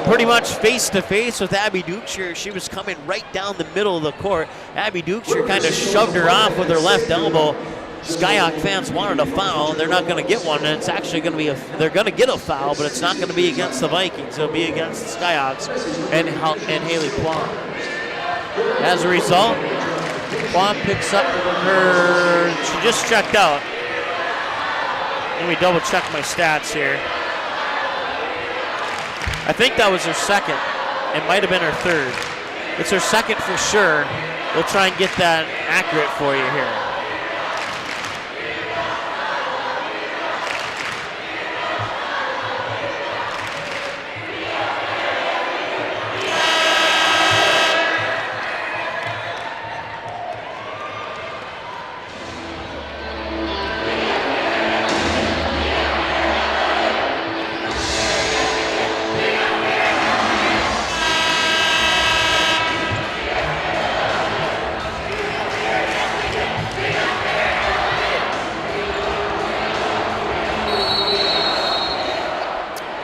pretty much face-to-face with Abby Dukeshire. She was coming right down the middle of the court. Abby Dukeshire kind of shoved her off with her left elbow. Skyhawk fans wanted a foul. They're not going to get one, and it's actually going to be they're going to get a foul, but it's not going to be against the Vikings. It'll be against the Skyhawks and Haley Quam. As a result, Quam picks up she just checked out. Let me double check my stats here. I think that was her second. It might have been her third. It's her second for sure. We'll try and get that accurate for you here.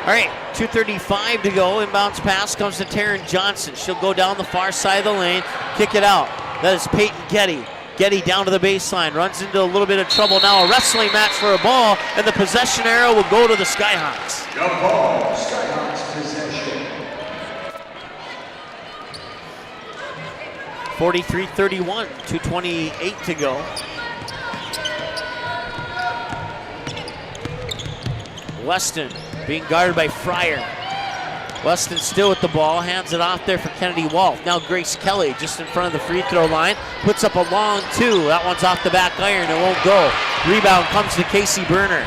All right, 2:35 to go. Inbounds pass comes to Taryn Johnson. She'll go down the far side of the lane, kick it out. That is Peyton Getty. Getty down to the baseline, runs into a little bit of trouble now. A wrestling match for a ball, and the possession arrow will go to the Skyhawks. The ball, Skyhawks possession. 43-31, 2:28 to go. Weston being guarded by Fryer. Weston still with the ball, hands it off there for Kennedy Wolf. Now Grace Kelly just in front of the free throw line, puts up a long two. That one's off the back iron, it won't go. Rebound comes to Casey Berner.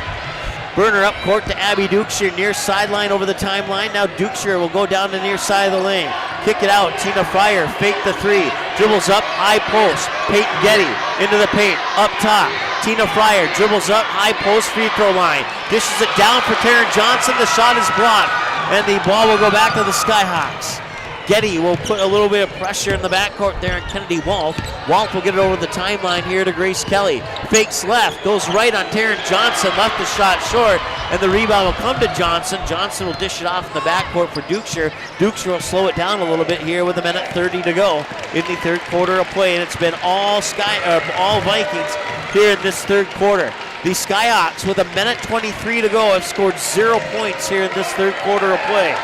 Berner up court to Abby Dukeshire, near sideline over the timeline. Now Dukeshire will go down the near side of the lane. Kick it out, Tina Fryer, fake the three. Dribbles up, high post. Peyton Getty into the paint, up top. Tina Fryer dribbles up, high post, free throw line. Dishes it down for Taryn Johnson. The shot is blocked, and the ball will go back to the Skyhawks. Getty will put a little bit of pressure in the backcourt there on Kennedy Wolf. Wolf will get it over the timeline here to Grace Kelly. Fakes left, goes right on Taryn Johnson, left the shot short, and the rebound will come to Johnson. Johnson will dish it off in the backcourt for Dukeshire. Dukeshire will slow it down a little bit here with 1:30 to go in the third quarter of play, and it's been all Vikings here in this third quarter. The Skyhawks with 1:23 to go have scored 0 points here in this third quarter of play.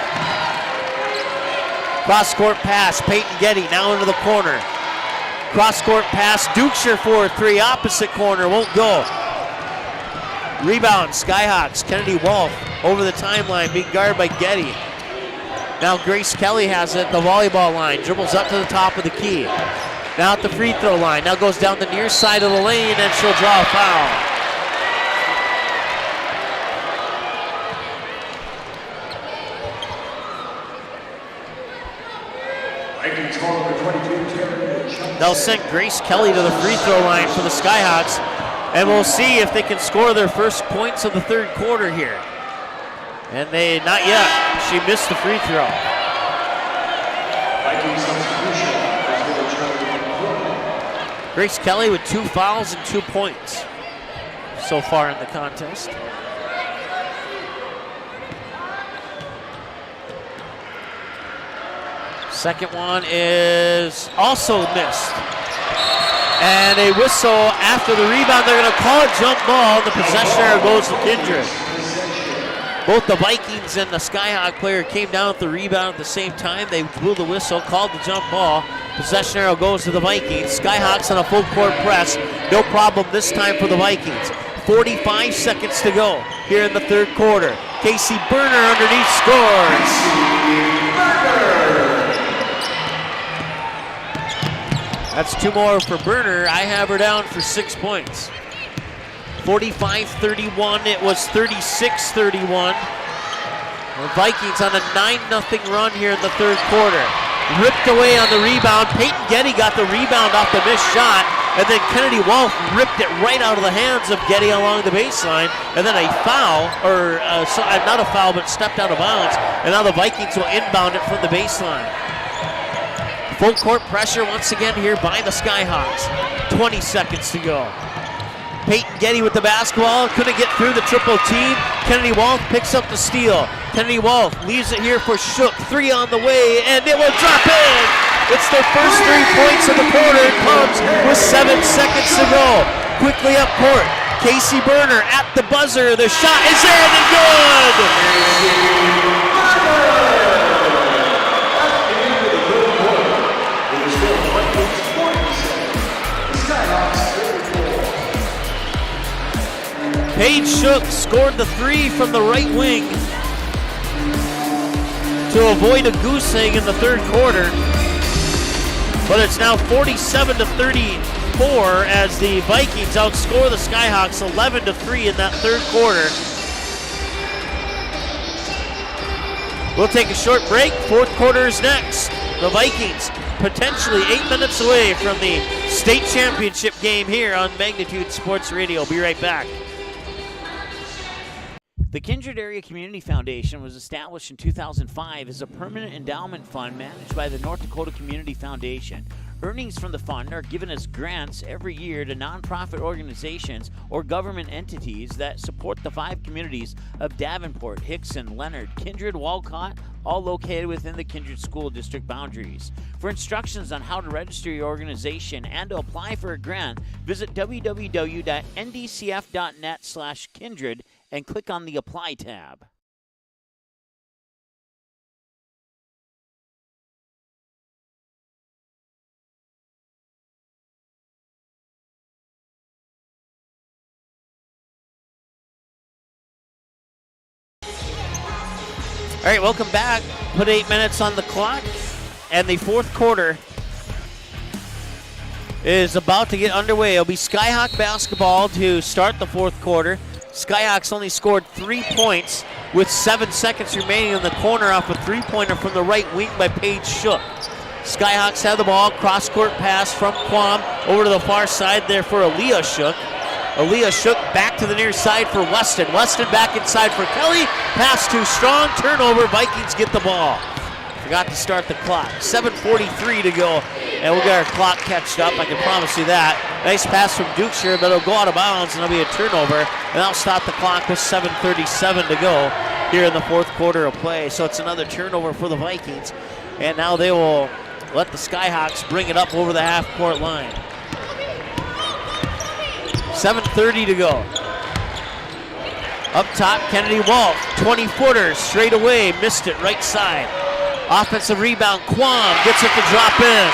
Cross-court pass, Peyton Getty now into the corner. Cross-court pass, Dukeshire for 3, opposite corner, won't go. Rebound, Skyhawks, Kennedy Wolf over the timeline, being guarded by Getty. Now Grace Kelly has it at the volleyball line, dribbles up to the top of the key. Now at the free throw line, now goes down the near side of the lane, and she'll draw a foul. They'll send Grace Kelly to the free throw line for the Skyhawks, and we'll see if they can score their first points of the third quarter here. And they, not yet. She missed the free throw. Grace Kelly with 2 fouls and 2 points so far in the contest. Second one is also missed. And a whistle after the rebound. They're going to call it jump ball. The possession arrow goes to Kindred. Both the Vikings and the Skyhawk player came down with the rebound at the same time. They blew the whistle, called the jump ball. Possession arrow goes to the Vikings. Skyhawks on a full court press. No problem this time for the Vikings. 45 seconds to go here in the third quarter. Casey Berner underneath scores. That's 2 more for Berner. I have her down for 6 points. 45-31. It was 36-31. The Vikings on a 9-0 run here in the third quarter. Ripped away on the rebound. Peyton Getty got the rebound off the missed shot, and then Kennedy Wolf ripped it right out of the hands of Getty along the baseline, and then a foul, or not a foul, but stepped out of bounds, and now the Vikings will inbound it from the baseline. Full court pressure once again here by the Skyhawks. 20 seconds to go. Peyton Getty with the basketball, couldn't get through the triple team. Kennedy Wolf picks up the steal. Kennedy Wolf leaves it here for Shook. 3 on the way, and it will drop in. It's their first 3 points of the quarter. It comes with 7 seconds to go. Quickly up court, Casey Berner at the buzzer. The shot is in and good. Paige Shook scored the 3 from the right wing to avoid a goose egg in the third quarter. But it's now 47-34 as the Vikings outscore the Skyhawks 11-3 in that third quarter. We'll take a short break. Fourth quarter is next. The Vikings potentially 8 minutes away from the state championship game here on Magnitude Sports Radio. Be right back. The Kindred Area Community Foundation was established in 2005 as a permanent endowment fund managed by the North Dakota Community Foundation. Earnings from the fund are given as grants every year to nonprofit organizations or government entities that support the 5 communities of Davenport, Hickson, Leonard, Kindred, Walcott, all located within the Kindred School District boundaries. For instructions on how to register your organization and to apply for a grant, visit www.ndcf.net/kindred and click on the Apply tab. All right, welcome back. Put 8 minutes on the clock, and the fourth quarter is about to get underway. It'll be Skyhawk basketball to start the fourth quarter. Skyhawks only scored 3 points with 7 seconds remaining in the corner off a 3-pointer from the right wing by Paige Shook. Skyhawks have the ball, cross-court pass from Quam over to the far side there for Aaliyah Shook. Aaliyah Shook back to the near side for Weston. Weston back inside for Kelly. Pass too strong, turnover, Vikings get the ball. Forgot to start the clock. 7:43 to go, and we'll get our clock catched up. I can promise you that. Nice pass from Dukeshire, but it'll go out of bounds, and it'll be a turnover, and that'll stop the clock with 7:37 to go here in the fourth quarter of play. So it's another turnover for the Vikings, and now they will let the Skyhawks bring it up over the half-court line. 7:30 to go. Up top, Kennedy Wolf, 20-footer, straight away, missed it, right side. Offensive rebound, Quam gets it to drop in.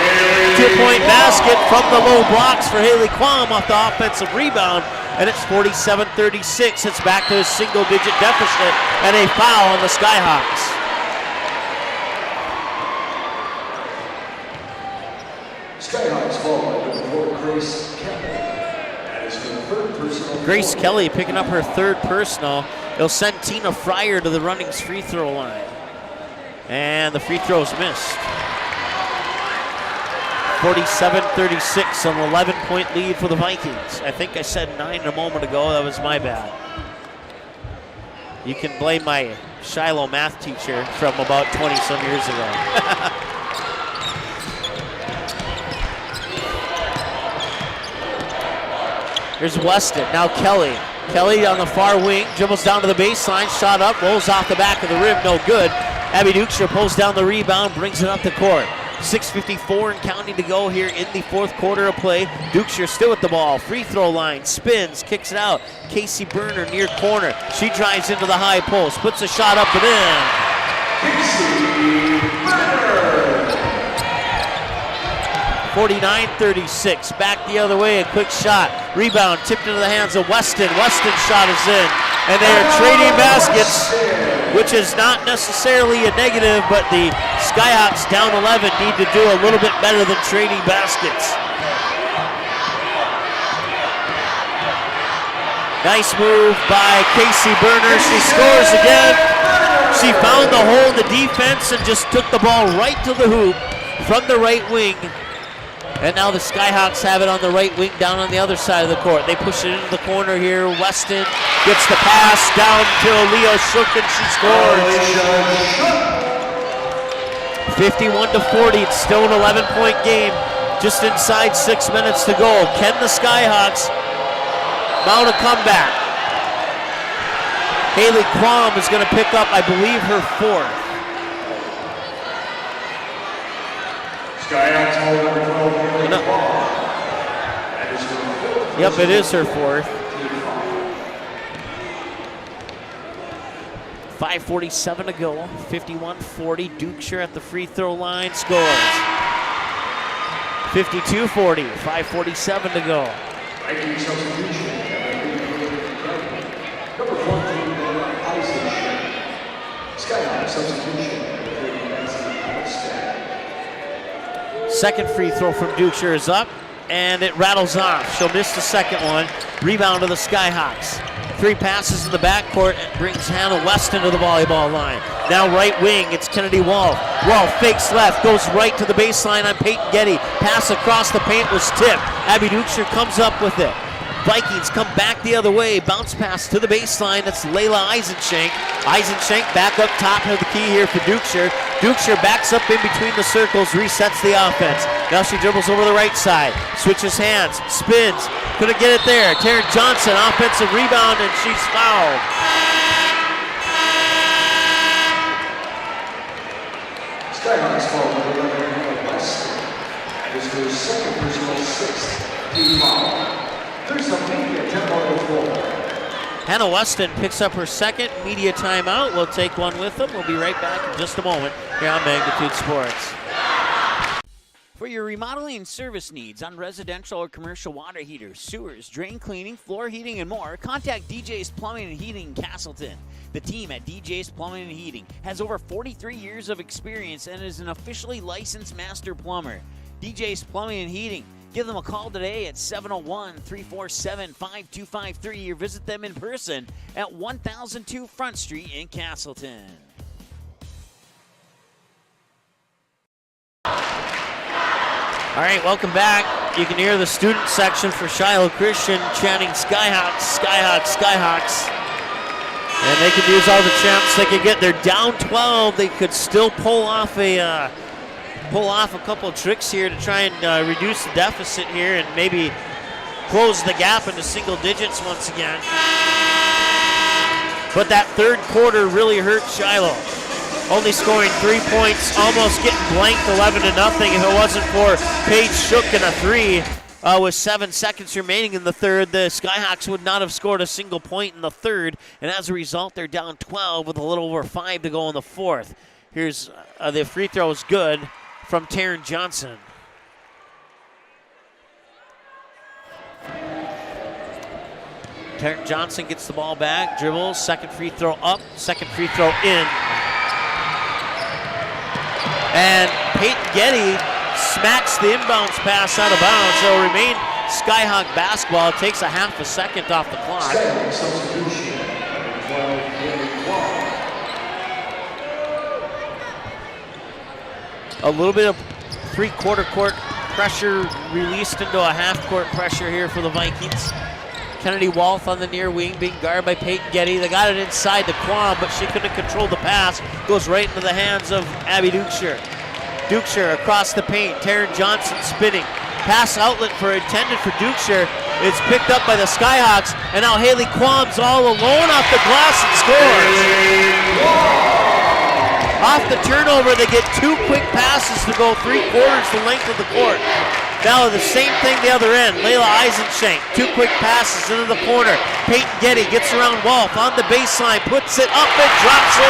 2-point basket from the low blocks for Haley Quam off the offensive rebound, and it's 47-36. It's back to a single-digit deficit, and a foul on the Skyhawks. Skyhawks fall by number 4, Grace Kelly. That is her third personal. Grace Kelly picking up her third personal. It'll send Tina Fryer to the Runnings free throw line. And the free throw's missed. 47-36, an 11-point lead for the Vikings. I think I said 9 a moment ago. That was my bad. You can blame my Shiloh math teacher from about 20-some years ago. Here's Weston, now Kelly. Kelly on the far wing, dribbles down to the baseline, shot up, rolls off the back of the rim, no good. Abby Dukeshire pulls down the rebound, brings it up the court. 6:54 and counting to go here in the fourth quarter of play. Dukeshire still with the ball, free throw line, spins, kicks it out. Casey Berner near corner. She drives into the high post, puts a shot up and in. Casey Berner. 49-36, back the other way, a quick shot. Rebound tipped into the hands of Weston. Weston's shot is in. And they are trading baskets, which is not necessarily a negative, but the Skyhawks down 11 need to do a little bit better than trading baskets. Nice move by Casey Berner. She scores again. She found the hole in the defense and just took the ball right to the hoop from the right wing. And now the Skyhawks have it on the right wing down on the other side of the court. They push it into the corner here. Weston gets the pass down to Leo Shook and she scores. 51-40, it's still an 11-point game. Just inside 6 minutes to go. Can the Skyhawks mount a comeback? Haley Quam is going to pick up, I believe, her fourth. Skyhawks hold number 12, Haley No. Quam. That is her fourth. Yep, it is her fourth. 5:47 to go, 51-40. Dukeshire at the free throw line, scores. 52-40, 5:47 to go. Viking substitution. Number 14, Eisenstein. Skyhawks substitution. Second free throw from Dukeshire is up, and it rattles off. She'll miss the second one. Rebound to the Skyhawks. 3 passes in the backcourt and brings Hannah Weston to the volleyball line. Now right wing, it's Kennedy Wolf. Wolf fakes left, goes right to the baseline on Peyton Getty. Pass across the paint was tipped. Abby Dukeshire comes up with it. Vikings come back the other way. Bounce pass to the baseline. That's Layla Eisenshank. Eisenshank back up top of the key here for Dukeshire. Dukeshire backs up in between the circles, resets the offense. Now she dribbles over the right side, switches hands, spins. Couldn't get it there. Taryn Johnson, offensive rebound, and she's fouled. Skyhawks fall by 11 West. That is her second personal, 6th team foul. There's some media tempo on the floor. Hannah Weston picks up her second media timeout. We'll take one with them. We'll be right back in just a moment here on Magnitude Sports. For your remodeling and service needs on residential or commercial water heaters, sewers, drain cleaning, floor heating, and more, contact DJ's Plumbing and Heating in Castleton. The team at DJ's Plumbing and Heating has over 43 years of experience and is an officially licensed master plumber. DJ's Plumbing and Heating. Give them a call today at 701-347-5253 or visit them in person at 1002 Front Street in Castleton. All right, welcome back. You can hear the student section for Shiloh Christian chanting Skyhawks, Skyhawks, Skyhawks. And they could use all the champs they could get. They're down 12. They could still pull off a couple of tricks here to try and reduce the deficit here and maybe close the gap into single digits once again. But that third quarter really hurt Shiloh. Only scoring 3 points, almost getting blanked 11-0. If it wasn't for Paige Shook and a three with 7 seconds remaining in the third, the Skyhawks would not have scored a single point in the third. And as a result, they're down 12 with a little over 5 to go in the fourth. Here's the free throw is good from Taryn Johnson. Taryn Johnson gets the ball back, dribbles, second free throw up, second free throw in. And Peyton Getty smacks the inbounds pass out of bounds. So it'll remain Skyhawk basketball. It takes a half a second off the clock. A little bit of three-quarter court pressure released into a half-court pressure here for the Vikings. Kennedy Walth on the near wing, being guarded by Peyton Getty. They got it inside the Quam, but she couldn't control the pass. Goes right into the hands of Abby Dukeshire. Dukeshire across the paint. Taryn Johnson spinning. Pass outlet intended for Dukeshire. It's picked up by the Skyhawks, and now Haley Quam's all alone off the glass and scores. Off the turnover, they get 2 quick passes to go 3/4 the length of the court. Now the same thing the other end. Layla Eisenshank, 2 quick passes into the corner. Peyton Getty gets around Wolf on the baseline, puts it up and drops in.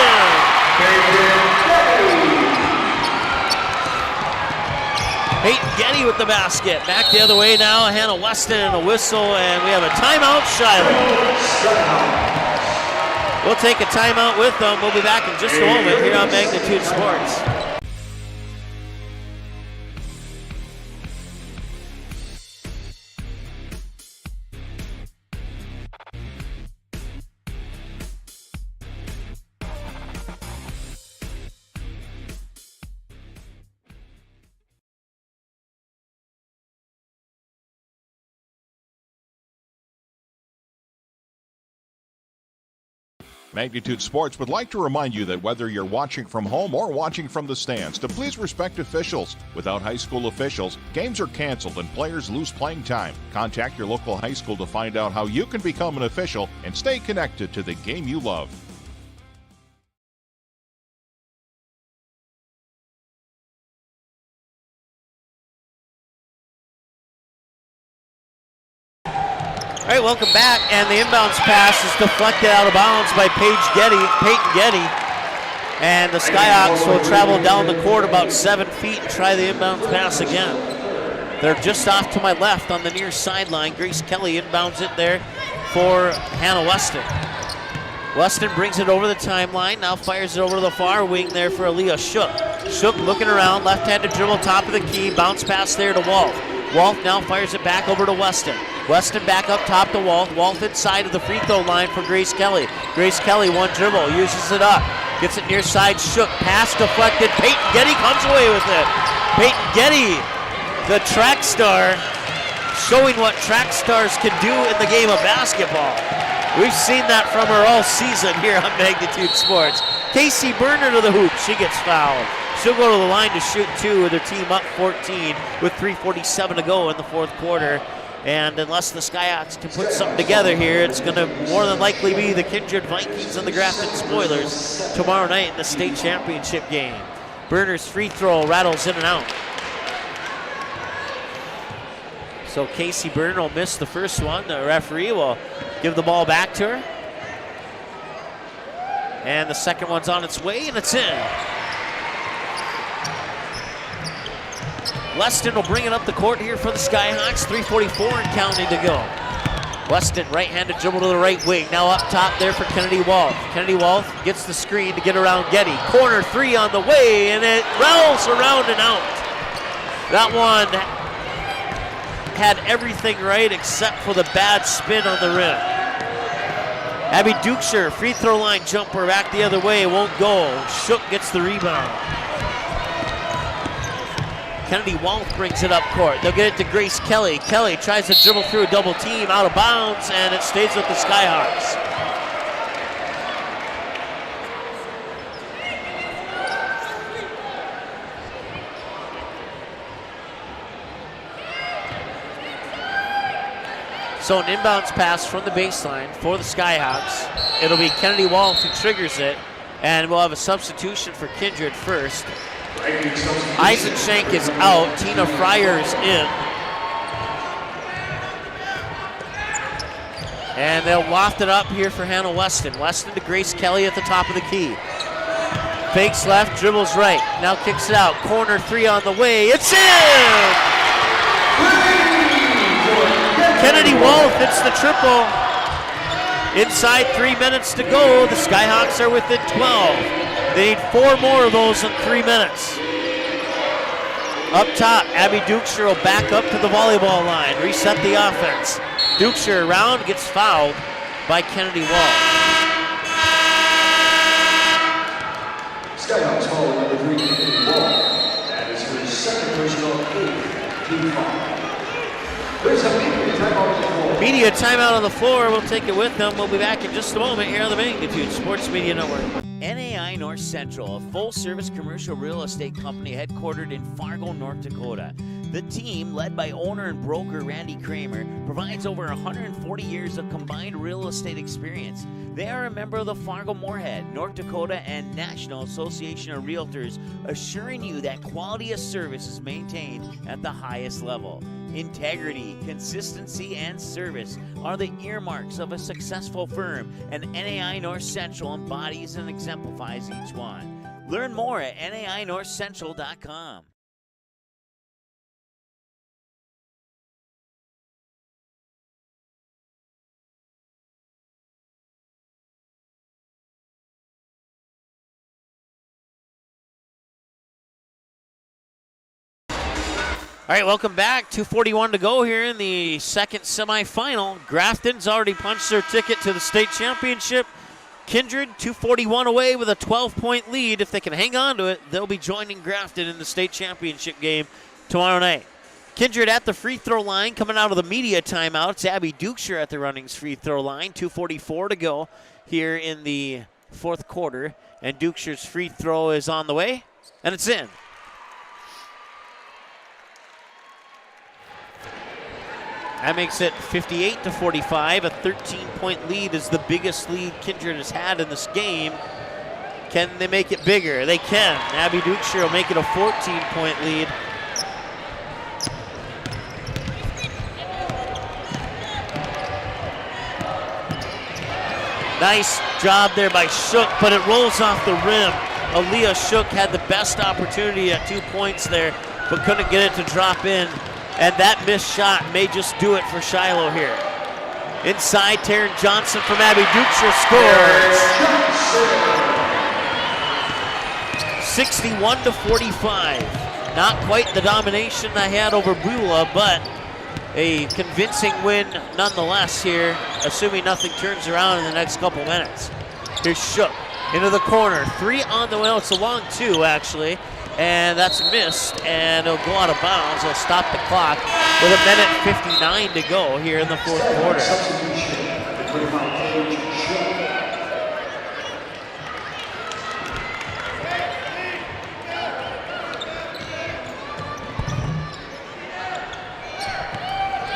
Peyton Getty with the basket. Back the other way now, Hannah Weston and a whistle, and we have a timeout, Shiloh. We'll take a timeout with them. We'll be back in just a moment here on Magnitude Sports. Magnitude Sports would like to remind you that whether you're watching from home or watching from the stands, to please respect officials. Without high school officials, games are canceled and players lose playing time. Contact your local high school to find out how you can become an official and stay connected to the game you love. All right, welcome back, and the inbounds pass is deflected out of bounds by Peyton Getty, and the Skyhawks will travel down the court about 7 feet and try the inbounds pass again. They're just off to my left on the near sideline. Grace Kelly inbounds it there for Hannah Weston. Weston brings it over the timeline, now fires it over to the far wing there for Aaliyah Shook. Shook looking around, left-handed dribble, top of the key, bounce pass there to Wolf. Wolf now fires it back over to Weston. Weston back up top to Wolf. Wolf inside of the free throw line for Grace Kelly. Grace Kelly, one dribble, uses it up. Gets it near side, Shook. Pass deflected. Peyton Getty comes away with it. Peyton Getty, the track star, showing what track stars can do in the game of basketball. We've seen that from her all season here on Magnitude Sports. Casey Berner to the hoop. She gets fouled. She'll go to the line to shoot 2 with her team up 14 with 3:47 to go in the fourth quarter. And unless the Skyhawks can put something together here, it's going to more than likely be the Kindred Vikings and the Grafton Spoilers tomorrow night in the state championship game. Berner's free throw rattles in and out. So Casey Berner will miss the first one. The referee will give the ball back to her. And the second one's on its way, and it's in. Weston will bring it up the court here for the Skyhawks. 3:44 and counting to go. Weston, right-handed dribble to the right wing. Now up top there for Kennedy Wolf. Kennedy Wolf gets the screen to get around Getty. Corner three on the way, and it rolls around and out. That one had everything right except for the bad spin on the rim. Abby Dukeshire, free throw line jumper back the other way, won't go. Shook gets the rebound. Kennedy Wolf brings it up court. They'll get it to Grace Kelly. Kelly tries to dribble through a double team, out of bounds, and it stays with the Skyhawks. So an inbounds pass from the baseline for the Skyhawks. It'll be Kennedy Wolf who triggers it, and we'll have a substitution for Kindred first. Eisenschenk is out. Tina Fryer's in. And they'll waft it up here for Hannah Weston. Weston to Grace Kelly at the top of the key. Fakes left, dribbles right. Now kicks it out. Corner three on the way. It's in! Kennedy Wolf hits the triple. Inside 3 minutes to go. The Skyhawks are within 12. They need 4 more of those in 3 minutes. Up top, Abby Dukeshire will back up to the volleyball line, reset the offense. Dukeshire around, gets fouled by Kennedy Wall. Skyhawks foul number 3, Kennedy Wall. That is her second personal 8th team foul. There's a media timeout on the floor. Media timeout on the floor. We'll take it with them. We'll be back in just a moment here on the Magnitude Sports Media Network. NAI North Central, a full-service commercial real estate company headquartered in Fargo, North Dakota. The team, led by owner and broker Randy Kramer, provides over 140 years of combined real estate experience. They are a member of the Fargo-Moorhead, North Dakota, and National Association of Realtors, assuring you that quality of service is maintained at the highest level. Integrity, consistency, and service are the earmarks of a successful firm, and NAI North Central embodies and exemplifies each one. Learn more at nainorthcentral.com. All right, welcome back. 2:41 to go here in the second semifinal. Grafton's already punched their ticket to the state championship. Kindred, 2:41 away with a 12-point lead. If they can hang on to it, they'll be joining Grafton in the state championship game tomorrow night. Kindred at the free throw line, coming out of the media timeout. It's Abby Dukeshire at the runnings free throw line. 2:44 to go here in the fourth quarter. And Dukeshire's free throw is on the way, and it's in. That makes it 58-45. A 13-point lead is the biggest lead Kindred has had in this game. Can they make it bigger? They can. Abby Dukeshire will make it a 14-point lead. Nice job there by Shook, but it rolls off the rim. Aaliyah Shook had the best opportunity at 2 points there, but couldn't get it to drop in. And that missed shot may just do it for Shiloh here. Inside, Taryn Johnson from Abby Dukeshire scores. 61-45. Not quite the domination they had over Beulah, but a convincing win nonetheless here, assuming nothing turns around in the next couple minutes. Here's Shook into the corner. 3 on the way. It's a long 2, actually. And that's missed, and it'll go out of bounds. They'll stop the clock with 1:59 to go here in the fourth quarter.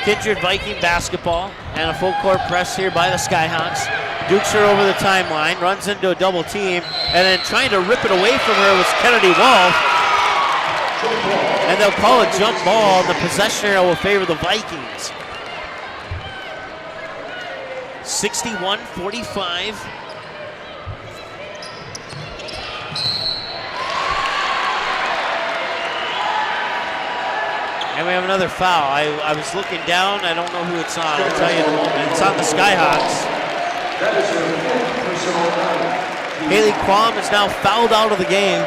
Kindred Viking basketball and a full court press here by the Skyhawks. Dukeshire over the timeline, runs into a double team, and then trying to rip it away from her was Kennedy Wolf. And they'll call a jump ball, and the possession area will favor the Vikings. 61-45. And we have another foul. I was looking down. I don't know who it's on. I'll tell you in a moment. It's on the Skyhawks. Haley Quam is now fouled out of the game.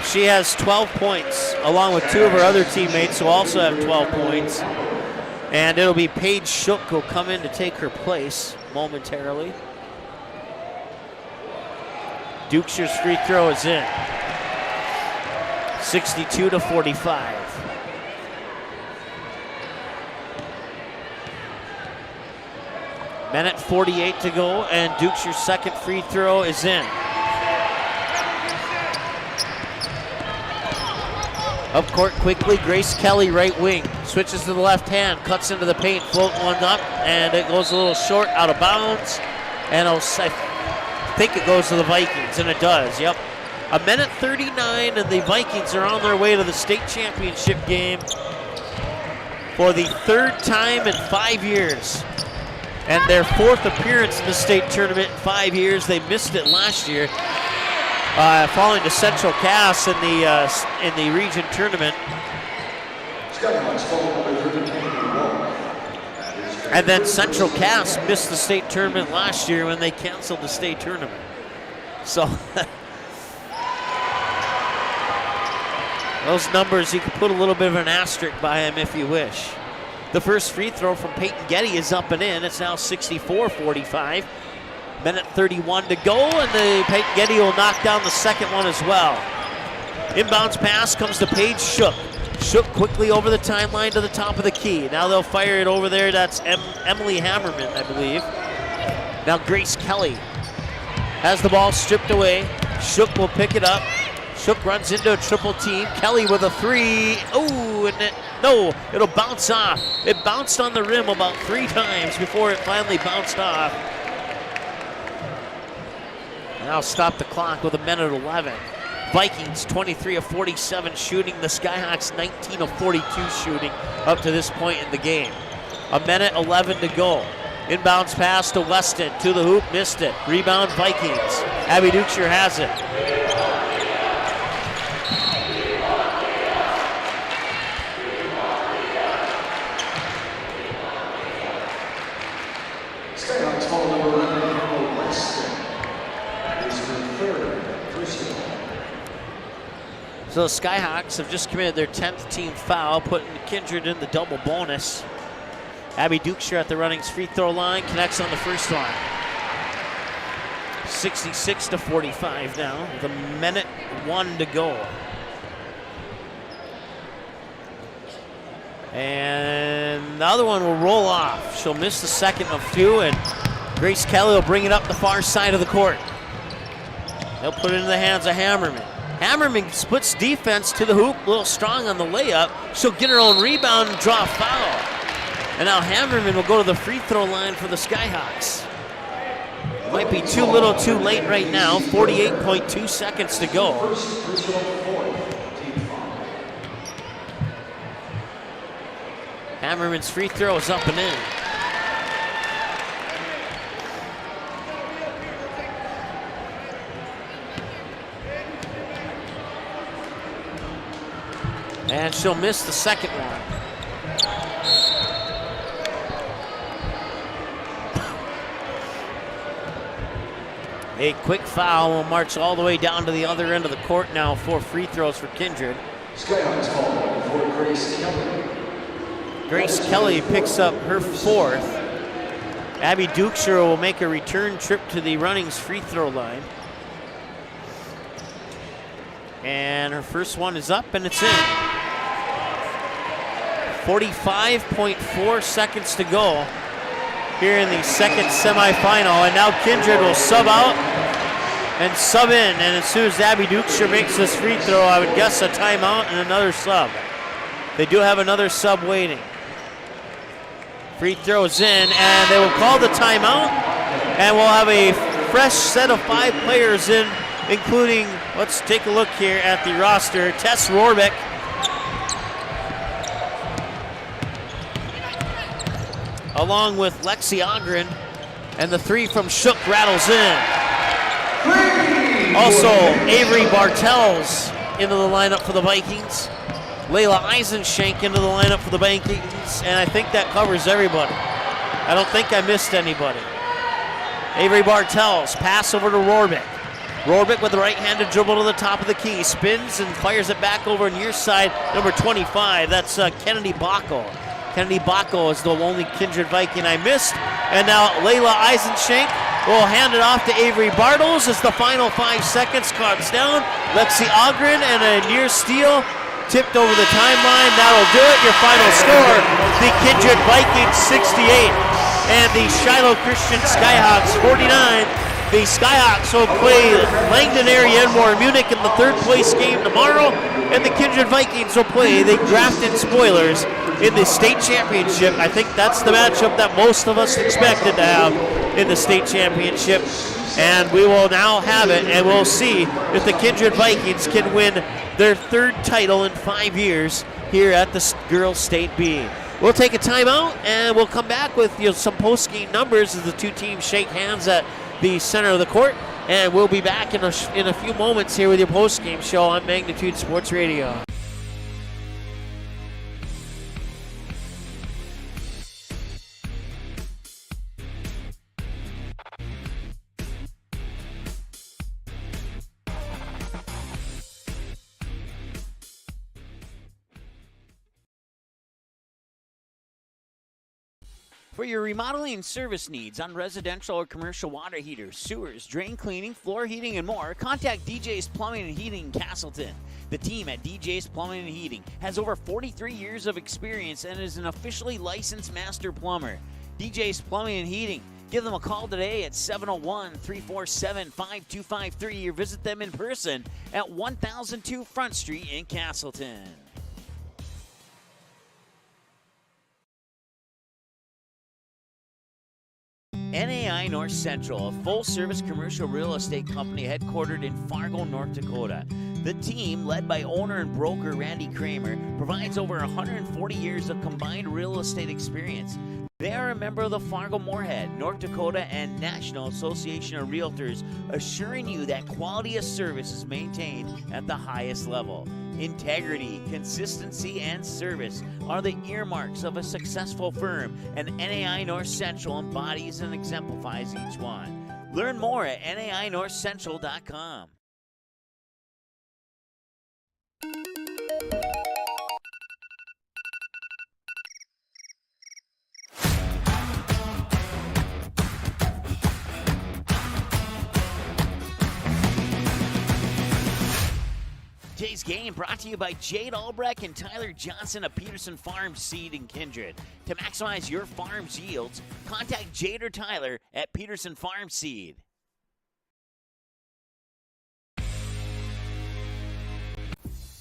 She has 12 points, along with 2 of her other teammates who also have 12 points. And it'll be Paige Shook who'll come in to take her place momentarily. Dukeshire's free throw is in. 62-45. Minute 48 to go, and Dukeshire's second free throw is in. Up court quickly, Grace Kelly, right wing. Switches to the left hand, cuts into the paint, float one up, and it goes a little short, out of bounds. And I think it goes to the Vikings, and it does, yep. 1:39, and the Vikings are on their way to the state championship game for the third time in 5 years. And their fourth appearance in the state tournament in 5 years. They missed it last year, falling to Central Cass in the region tournament. And then Central Cass missed the state tournament last year when they canceled the state tournament. So those numbers, you can put a little bit of an asterisk by them if you wish. The first free throw from Peyton Getty is up and in. It's now 64-45. 1:31 to go, and the Peyton Getty will knock down the second one as well. Inbounds pass comes to Paige Shook. Shook quickly over the timeline to the top of the key. Now they'll fire it over there. That's Emily Hammerman, I believe. Now Grace Kelly has the ball stripped away. Shook will pick it up. Shook runs into a triple team. Kelly with a three. Oh, and it'll bounce off. It bounced on the rim about 3 times before it finally bounced off. And I'll stop the clock with 1:11. Vikings 23 of 47 shooting. The Skyhawks 19 of 42 shooting up to this point in the game. 1:11 to go. Inbounds pass to Weston, to the hoop, missed it. Rebound Vikings. Abby Dukeshire has it. Skyhawks foul number 11, Weston. That is her third personal. So the Skyhawks have just committed their 10th team foul, putting Kindred in the double bonus. Abby Dukeshire at the running's free throw line, connects on the first one. 66-45 now, with 1:01 to go. And the other one will roll off. She'll miss the second of 2, and Grace Kelly will bring it up the far side of the court. They'll put it in the hands of Hammerman. Hammerman splits defense to the hoop, a little strong on the layup. She'll get her own rebound and draw a foul. And now Hammerman will go to the free throw line for the Skyhawks. Might be too little too late right now. 48.2 seconds to go. Hammerman's free throw is up and in. And she'll miss the second one. A quick foul will march all the way down to the other end of the court now for free throws for Kindred. Skyhawks foul for Grace Kelly. Grace Kelly picks up her 4th. Abby Dukeshire will make a return trip to the running's free throw line. And her first one is up and it's in. 45.4 seconds to go here in the second semifinal. And now Kindred will sub out and sub in. And as soon as Abby Dukeshire makes this free throw, I would guess a timeout and another sub. They do have another sub waiting. Free throw is in, and they will call the timeout. And we'll have a fresh set of 5 players in, including, let's take a look here at the roster. Tess Rohrbeck, along with Lexi Ogren, and the 3 from Shook rattles in. Also, Avery Bartels into the lineup for the Vikings. Layla Eisenshank into the lineup for the Vikings, and I think that covers everybody. I don't think I missed anybody. Avery Bartels, pass over to Rohrbeck. Rohrbeck with the right-handed dribble to the top of the key, spins and fires it back over near side, number 25. That's Kennedy Bacco. Kennedy Bacco is the only Kindred Viking I missed. And now Layla Eisenshank will hand it off to Avery Bartels as the final 5 seconds counts down. Lexi Ogren and a near steal. Tipped over the timeline. That'll do it. Your final score, the Kindred Vikings 68 and the Shiloh Christian Skyhawks 49. The Skyhawks will play Langdon area Enmore Munich in the third place game tomorrow, and the Kindred Vikings will play the Grafton Spoilers in the state championship. I think that's the matchup that most of us expected to have in the state championship, and we will now have it, and we'll see if the Kindred Vikings can win their third title in 5 years here at the Girls State B. We'll take a timeout, and we'll come back with some post-game numbers as the two teams shake hands at the center of the court, and we'll be back in a few moments here with your post-game show on Magnitude Sports Radio. For your remodeling and service needs on residential or commercial water heaters, sewers, drain cleaning, floor heating, and more, contact DJ's Plumbing and Heating in Castleton. The team at DJ's Plumbing and Heating has over 43 years of experience and is an officially licensed master plumber. DJ's Plumbing and Heating. Give them a call today at 701-347-5253 or visit them in person at 1002 Front Street in Castleton. NAI North Central, a full-service commercial real estate company headquartered in Fargo, North Dakota. The team, led by owner and broker Randy Kramer, provides over 140 years of combined real estate experience. They are a member of the Fargo-Moorhead, North Dakota, and National Association of Realtors, assuring you that quality of service is maintained at the highest level. Integrity, consistency, and service are the earmarks of a successful firm, and NAI North Central embodies and exemplifies each one. Learn more at nainorthcentral.com. Today's game brought to you by Jade Albrecht and Tyler Johnson of Peterson Farm Seed and Kindred. To maximize your farm's yields, contact Jade or Tyler at Peterson Farm Seed.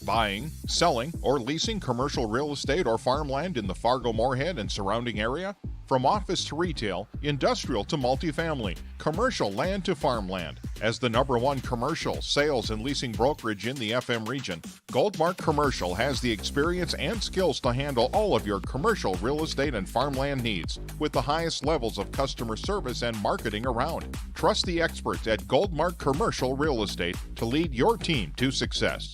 Buying, selling, or leasing commercial real estate or farmland in the Fargo-Moorhead and surrounding area? From office to retail, industrial to multifamily, commercial land to farmland. As the #1 commercial, sales, and leasing brokerage in the FM region, Goldmark Commercial has the experience and skills to handle all of your commercial real estate and farmland needs with the highest levels of customer service and marketing around. Trust the experts at Goldmark Commercial Real Estate to lead your team to success.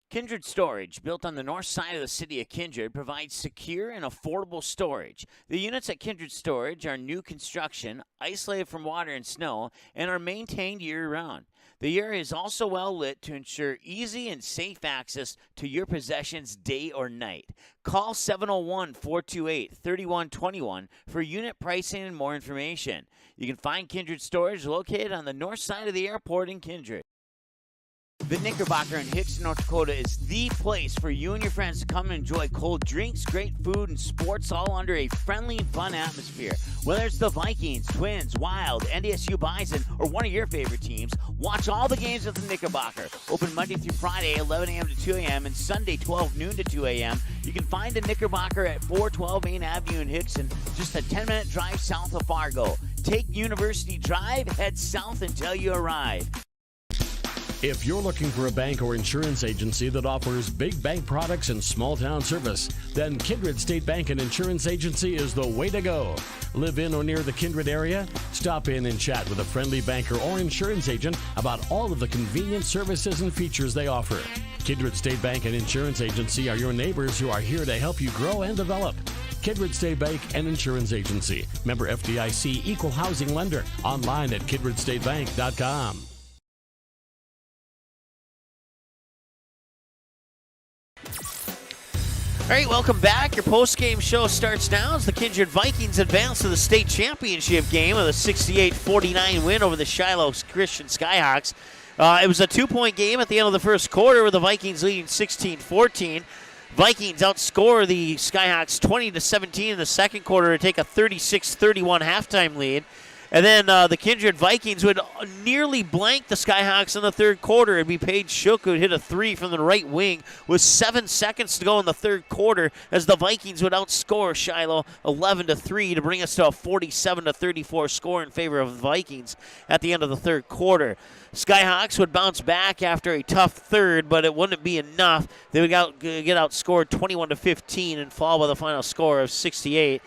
Kindred Storage, built on the north side of the city of Kindred, provides secure and affordable storage. The units at Kindred Storage are new construction, isolated from water and snow, and are maintained year-round. The area is also well lit to ensure easy and safe access to your possessions day or night. Call 701-428-3121 for unit pricing and more information. You can find Kindred Storage located on the north side of the airport in Kindred. The Knickerbocker in Hickson, North Dakota is the place for you and your friends to come and enjoy cold drinks, great food, and sports all under a friendly and fun atmosphere. Whether it's the Vikings, Twins, Wild, NDSU Bison, or one of your favorite teams, watch all the games at the Knickerbocker. Open Monday through Friday, 11 a.m. to 2 a.m., and Sunday, 12 noon to 2 a.m. You can find the Knickerbocker at 412 Main Avenue in Hickson, just a 10-minute drive south of Fargo. Take University Drive, head south until you arrive. If you're looking for a bank or insurance agency that offers big bank products and small town service, then Kindred State Bank and Insurance Agency is the way to go. Live in or near the Kindred area? Stop in and chat with a friendly banker or insurance agent about all of the convenient services and features they offer. Kindred State Bank and Insurance Agency are your neighbors who are here to help you grow and develop. Kindred State Bank and Insurance Agency. Member FDIC, Equal Housing Lender. Online at kindredstatebank.com. All right, welcome back. Your post-game show starts now as the Kindred Vikings advance to the state championship game with a 68-49 win over the Shiloh Christian Skyhawks. It was a 2-point game at the end of the first quarter with the Vikings leading 16-14. Vikings outscore the Skyhawks 20-17 in the second quarter to take a 36-31 halftime lead. And then the Kindred Vikings would nearly blank the Skyhawks in the third quarter. It'd be Paige Shook who would hit a three from the right wing with 7 seconds to go in the third quarter as the Vikings would outscore Shiloh 11-3 to bring us to a 47-34 score in favor of the Vikings at the end of the third quarter. Skyhawks would bounce back after a tough third, but it wouldn't be enough. They would get outscored 21-15 and fall by the final score of 68-49.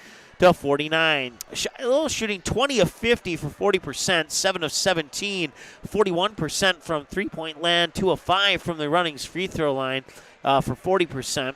Shiloh shooting 20 of 50 for 40%, 7 of 17, 41% from three-point land, 2 of 5 from the Runnings free throw line for 40%.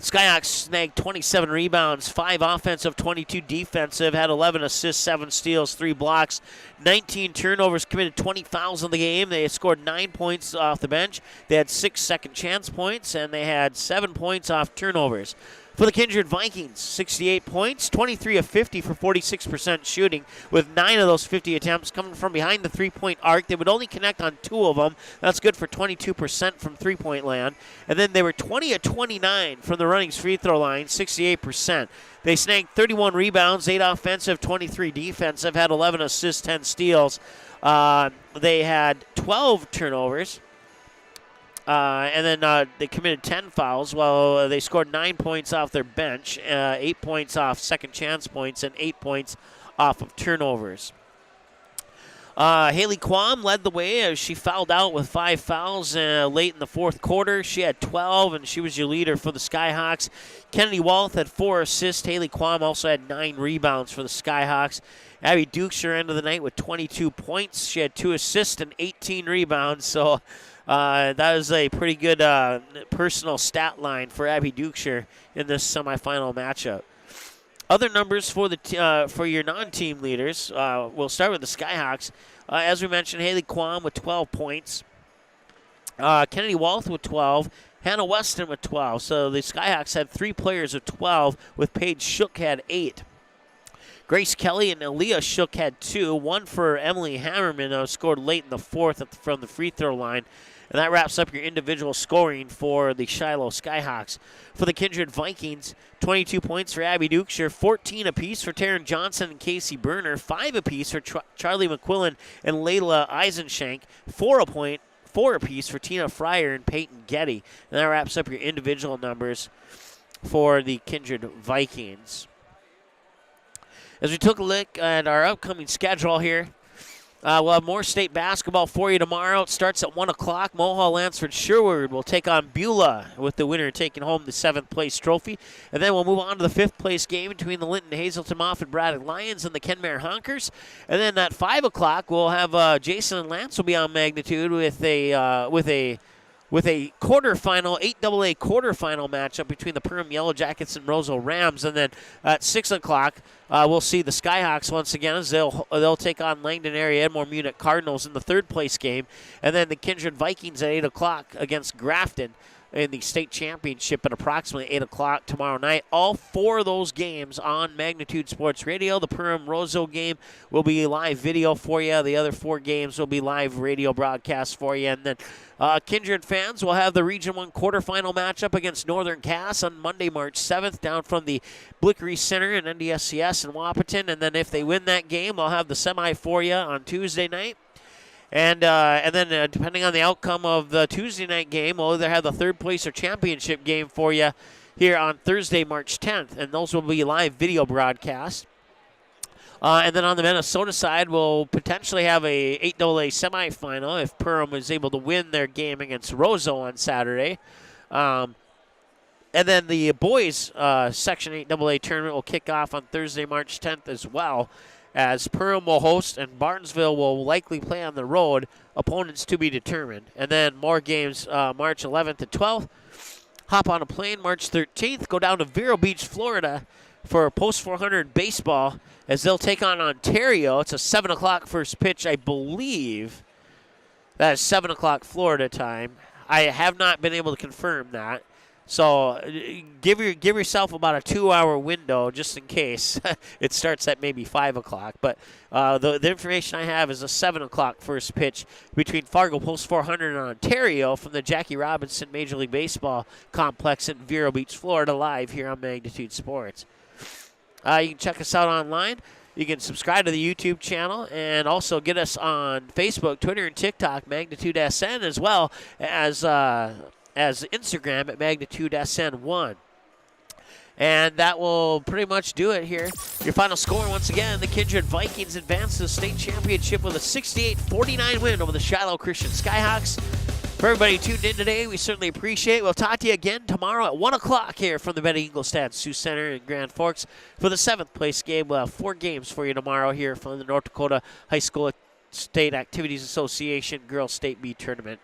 Skyhawks snagged 27 rebounds, 5 offensive, 22 defensive, had 11 assists, 7 steals, 3 blocks, 19 turnovers, committed 20 fouls in the game. They scored 9 points off the bench. They had 6 second chance points, and they had 7 points off turnovers. For the Kindred Vikings, 68 points, 23 of 50 for 46% shooting, with 9 of those 50 attempts coming from behind the three-point arc. They would only connect on 2 of them. That's good for 22% from three-point land. And then they were 20 of 29 from the Runnings free throw line, 68%. They snagged 31 rebounds, 8 offensive, 23 defensive, had 11 assists, 10 steals. They had 12 turnovers. And then they committed 10 fouls. Well, they scored 9 points off their bench, 8 points off second chance points, and 8 points off of turnovers. Haley Quam led the way as she fouled out with 5 fouls late in the fourth quarter. She had 12, and she was your leader for the Skyhawks. Kennedy Walth had 4 assists. Haley Quam also had 9 rebounds for the Skyhawks. Abby Dukeshire ended the night with 22 points. She had 2 assists and 18 rebounds, so that is a pretty good personal stat line for Abby Dukeshire in this semifinal matchup. Other numbers for the for your non-team leaders, we'll start with the Skyhawks. As we mentioned, Haley Quam with 12 points. Kennedy Walth with 12. Hannah Weston with 12. So the Skyhawks had 3 players with 12, with Paige Shook had 8. Grace Kelly and Aaliyah Shook had 2. 1 for Emily Hammerman, scored late in the fourth from the free throw line. And that wraps up your individual scoring for the Shiloh Skyhawks. For the Kindred Vikings, 22 points for Abby Dukeshire, 14 apiece for Taryn Johnson and Casey Berner, 5 apiece for Charlie McQuillan and Layla Eisenshank, 4 apiece for Tina Fryer and Peyton Getty. And that wraps up your individual numbers for the Kindred Vikings. As we took a look at our upcoming schedule here, we'll have more state basketball for you tomorrow. It starts at 1 o'clock. Mohawk Lansford Sherwood will take on Beulah, with the winner taking home the 7th place trophy. And then we'll move on to the 5th place game between the Linton Hazelton Moffett Braddock Lions and the Kenmare Honkers. And then at 5 o'clock, we'll have Jason and Lance will be on Magnitude with a quarterfinal, 8AA quarterfinal matchup between the Perham Yellow Jackets and Roseau Rams. And then at 6 o'clock, we'll see the Skyhawks once again as they'll take on Langdon Area Edmore Munich Cardinals in the 3rd place game. And then the Kindred Vikings at 8 o'clock against Grafton in the state championship at approximately 8 o'clock tomorrow night. All 4 of those games on Magnitude Sports Radio. The Perham-Roseau game will be live video for you. The other 4 games will be live radio broadcasts for you. And then Kindred fans will have the Region 1 quarterfinal matchup against Northern Cass on Monday, March 7th, down from the Blickery Center in NDSCS in Wahpeton. And then if they win that game, they'll have the semi for you on Tuesday night. And then depending on the outcome of the Tuesday night game, we'll either have the 3rd place or championship game for you here on Thursday, March 10th. And those will be live video broadcasts. And then on the Minnesota side, we'll potentially have a 8AA semifinal if Perham is able to win their game against Roseau on Saturday. And then the boys Section 8AA tournament will kick off on Thursday, March 10th as well, as Perham will host and Barnesville will likely play on the road, opponents to be determined. And then more games March 11th to 12th. Hop on a plane March 13th, go down to Vero Beach, Florida for Post 400 baseball as they'll take on Ontario. It's a 7 o'clock first pitch, I believe. That is 7 o'clock Florida time. I have not been able to confirm that. So give yourself about a 2-hour window just in case. It starts at maybe 5 o'clock. But the information I have is a 7 o'clock first pitch between Fargo Post 400 and Ontario from the Jackie Robinson Major League Baseball Complex in Vero Beach, Florida, live here on Magnitude Sports. You can check us out online. You can subscribe to the YouTube channel and also get us on Facebook, Twitter, and TikTok, Magnitude SN, as well as Instagram at Magnitude SN1. And that will pretty much do it here. Your final score, once again, the Kindred Vikings advance to the state championship with a 68-49 win over the Shiloh Christian Skyhawks. For everybody who tuned in today, we certainly appreciate it. We'll talk to you again tomorrow at 1 o'clock here from the Betty Ingolstadt Sioux Center in Grand Forks for the 7th place game. We'll have 4 games for you tomorrow here from the North Dakota High School State Activities Association Girls State B Tournament.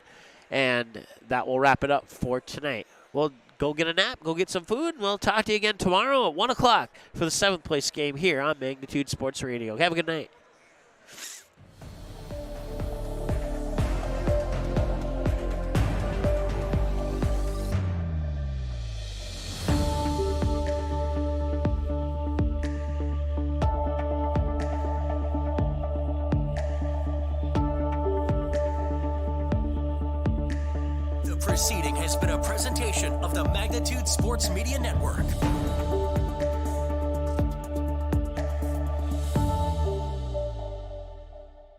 And that will wrap it up for tonight. We'll go get a nap, go get some food, and we'll talk to you again tomorrow at 1 o'clock for the 7th place game here on Magnitude Sports Radio. Have a good night. The proceeding has been a presentation of the Magnitude Sports Media Network.